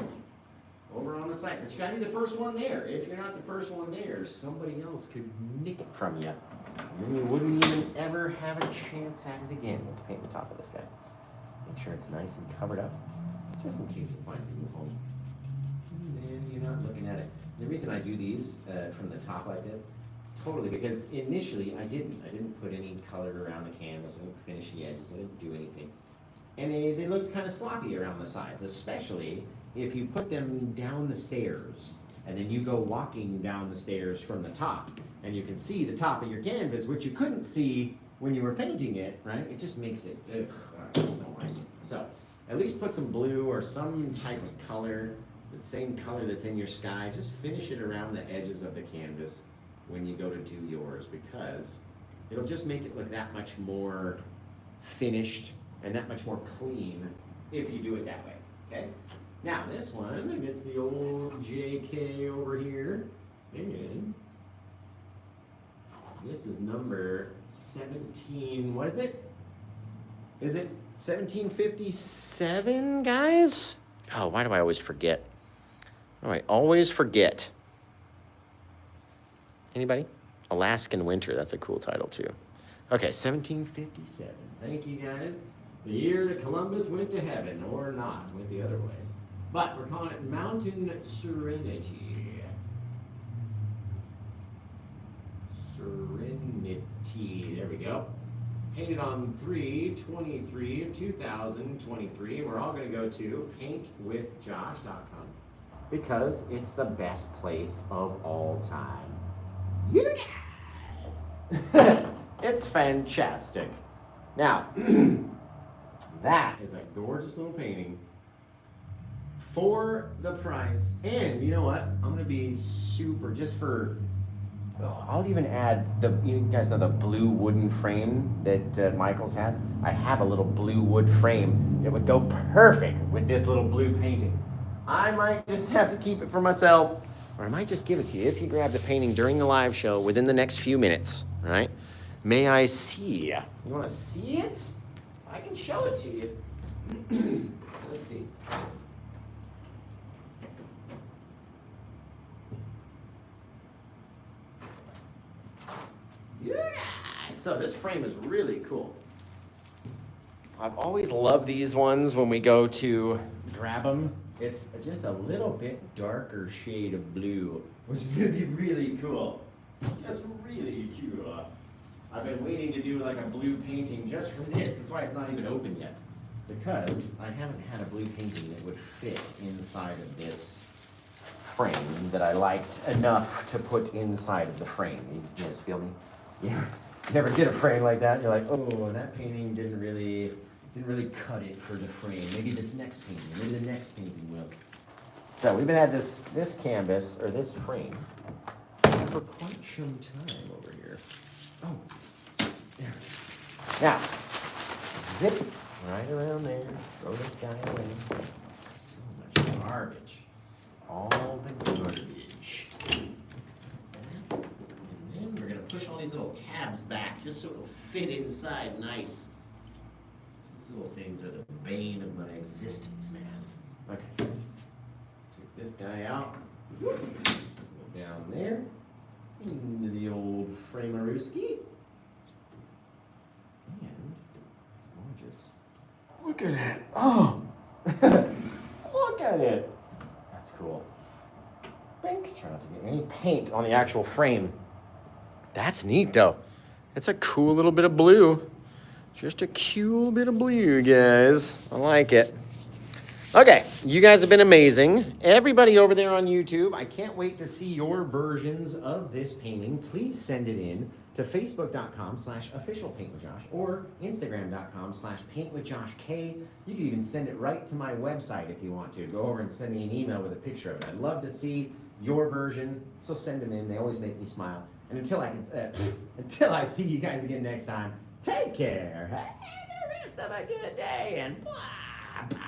over on the site. But you gotta be the first one there. If you're not the first one there, somebody else could nick it from you. And then you wouldn't even ever have a chance at it again. Let's paint the top of this guy. Make sure it's nice and covered up, just in case it finds a new home. And then you're not looking at it. The reason I do these from the top like this, totally, because initially I didn't put any color around the canvas. I didn't finish the edges. I didn't do anything. And they looked kind of sloppy around the sides, especially if you put them down the stairs and then you go walking down the stairs from the top and you can see the top of your canvas, which you couldn't see when you were painting it, right? It just makes it, I just don't like it. So at least put some blue or some type of color, the same color that's in your sky. Just finish it around the edges of the canvas when you go to do yours, because it'll just make it look that much more finished and that much more clean if you do it that way, okay? Now this one gets the old JK over here, and this is number 17, what is it? Is it 1757, guys? Oh, why do I always forget? Oh, I always forget. Anybody? Alaskan Winter, that's a cool title too. Okay, 1757, thank you guys. The year that Columbus went to heaven, or not, went the other ways. But we're calling it Mountain Serenity. Serenity, there we go. Painted on 3/23/2023. We're all gonna go to paintwithjosh.com because it's the best place of all time. You guys! It's fantastic. Now, that is a gorgeous little painting for the price. And you know what? I'm gonna be super, just for, I'll even add you guys know the blue wooden frame that Michaels has? I have a little blue wood frame that would go perfect with this little blue painting. I might just have to keep it for myself, or I might just give it to you if you grab the painting during the live show within the next few minutes, all right? May I see? You wanna see it? I can show it to you. Let's see. Yeah! So this frame is really cool. I've always loved these ones when we go to grab them. It's just a little bit darker shade of blue, which is gonna be really cool. Just really cool. I've been waiting to do like a blue painting just for this. That's why it's not even open yet. Because I haven't had a blue painting that would fit inside of this frame that I liked enough to put inside of the frame. You guys feel me? You never get a frame like that, you're like, oh, that painting didn't really cut it for the frame. Maybe this next painting, maybe the next painting will. So we've been at this canvas, or this frame, for quite some time over here. Oh, there. Now, zip right around there, throw this guy away. So much garbage. All the garbage. And then we're gonna push all these little tabs back just so it'll fit inside nice. These little things are the bane of my existence, man. Okay. Take this guy out. Go down there. Into the old Framarooski. And it's gorgeous. Look at it. Oh! Look at it. That's cool. Bink. Try not to get any paint on the actual frame. That's neat, though. It's a cool little bit of blue. Just a cool bit of blue, guys. I like it. Okay, you guys have been amazing. Everybody over there on YouTube, I can't wait to see your versions of this painting. Please send it in to facebook.com/officialpaintwithjosh or instagram.com/paintwithjoshk. You can even send it right to my website if you want to. Go over and send me an email with a picture of it. I'd love to see your version, so send them in. They always make me smile. And until I see you guys again next time, take care. Have the rest of a good day and blah, blah.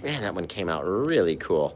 Man, that one came out really cool.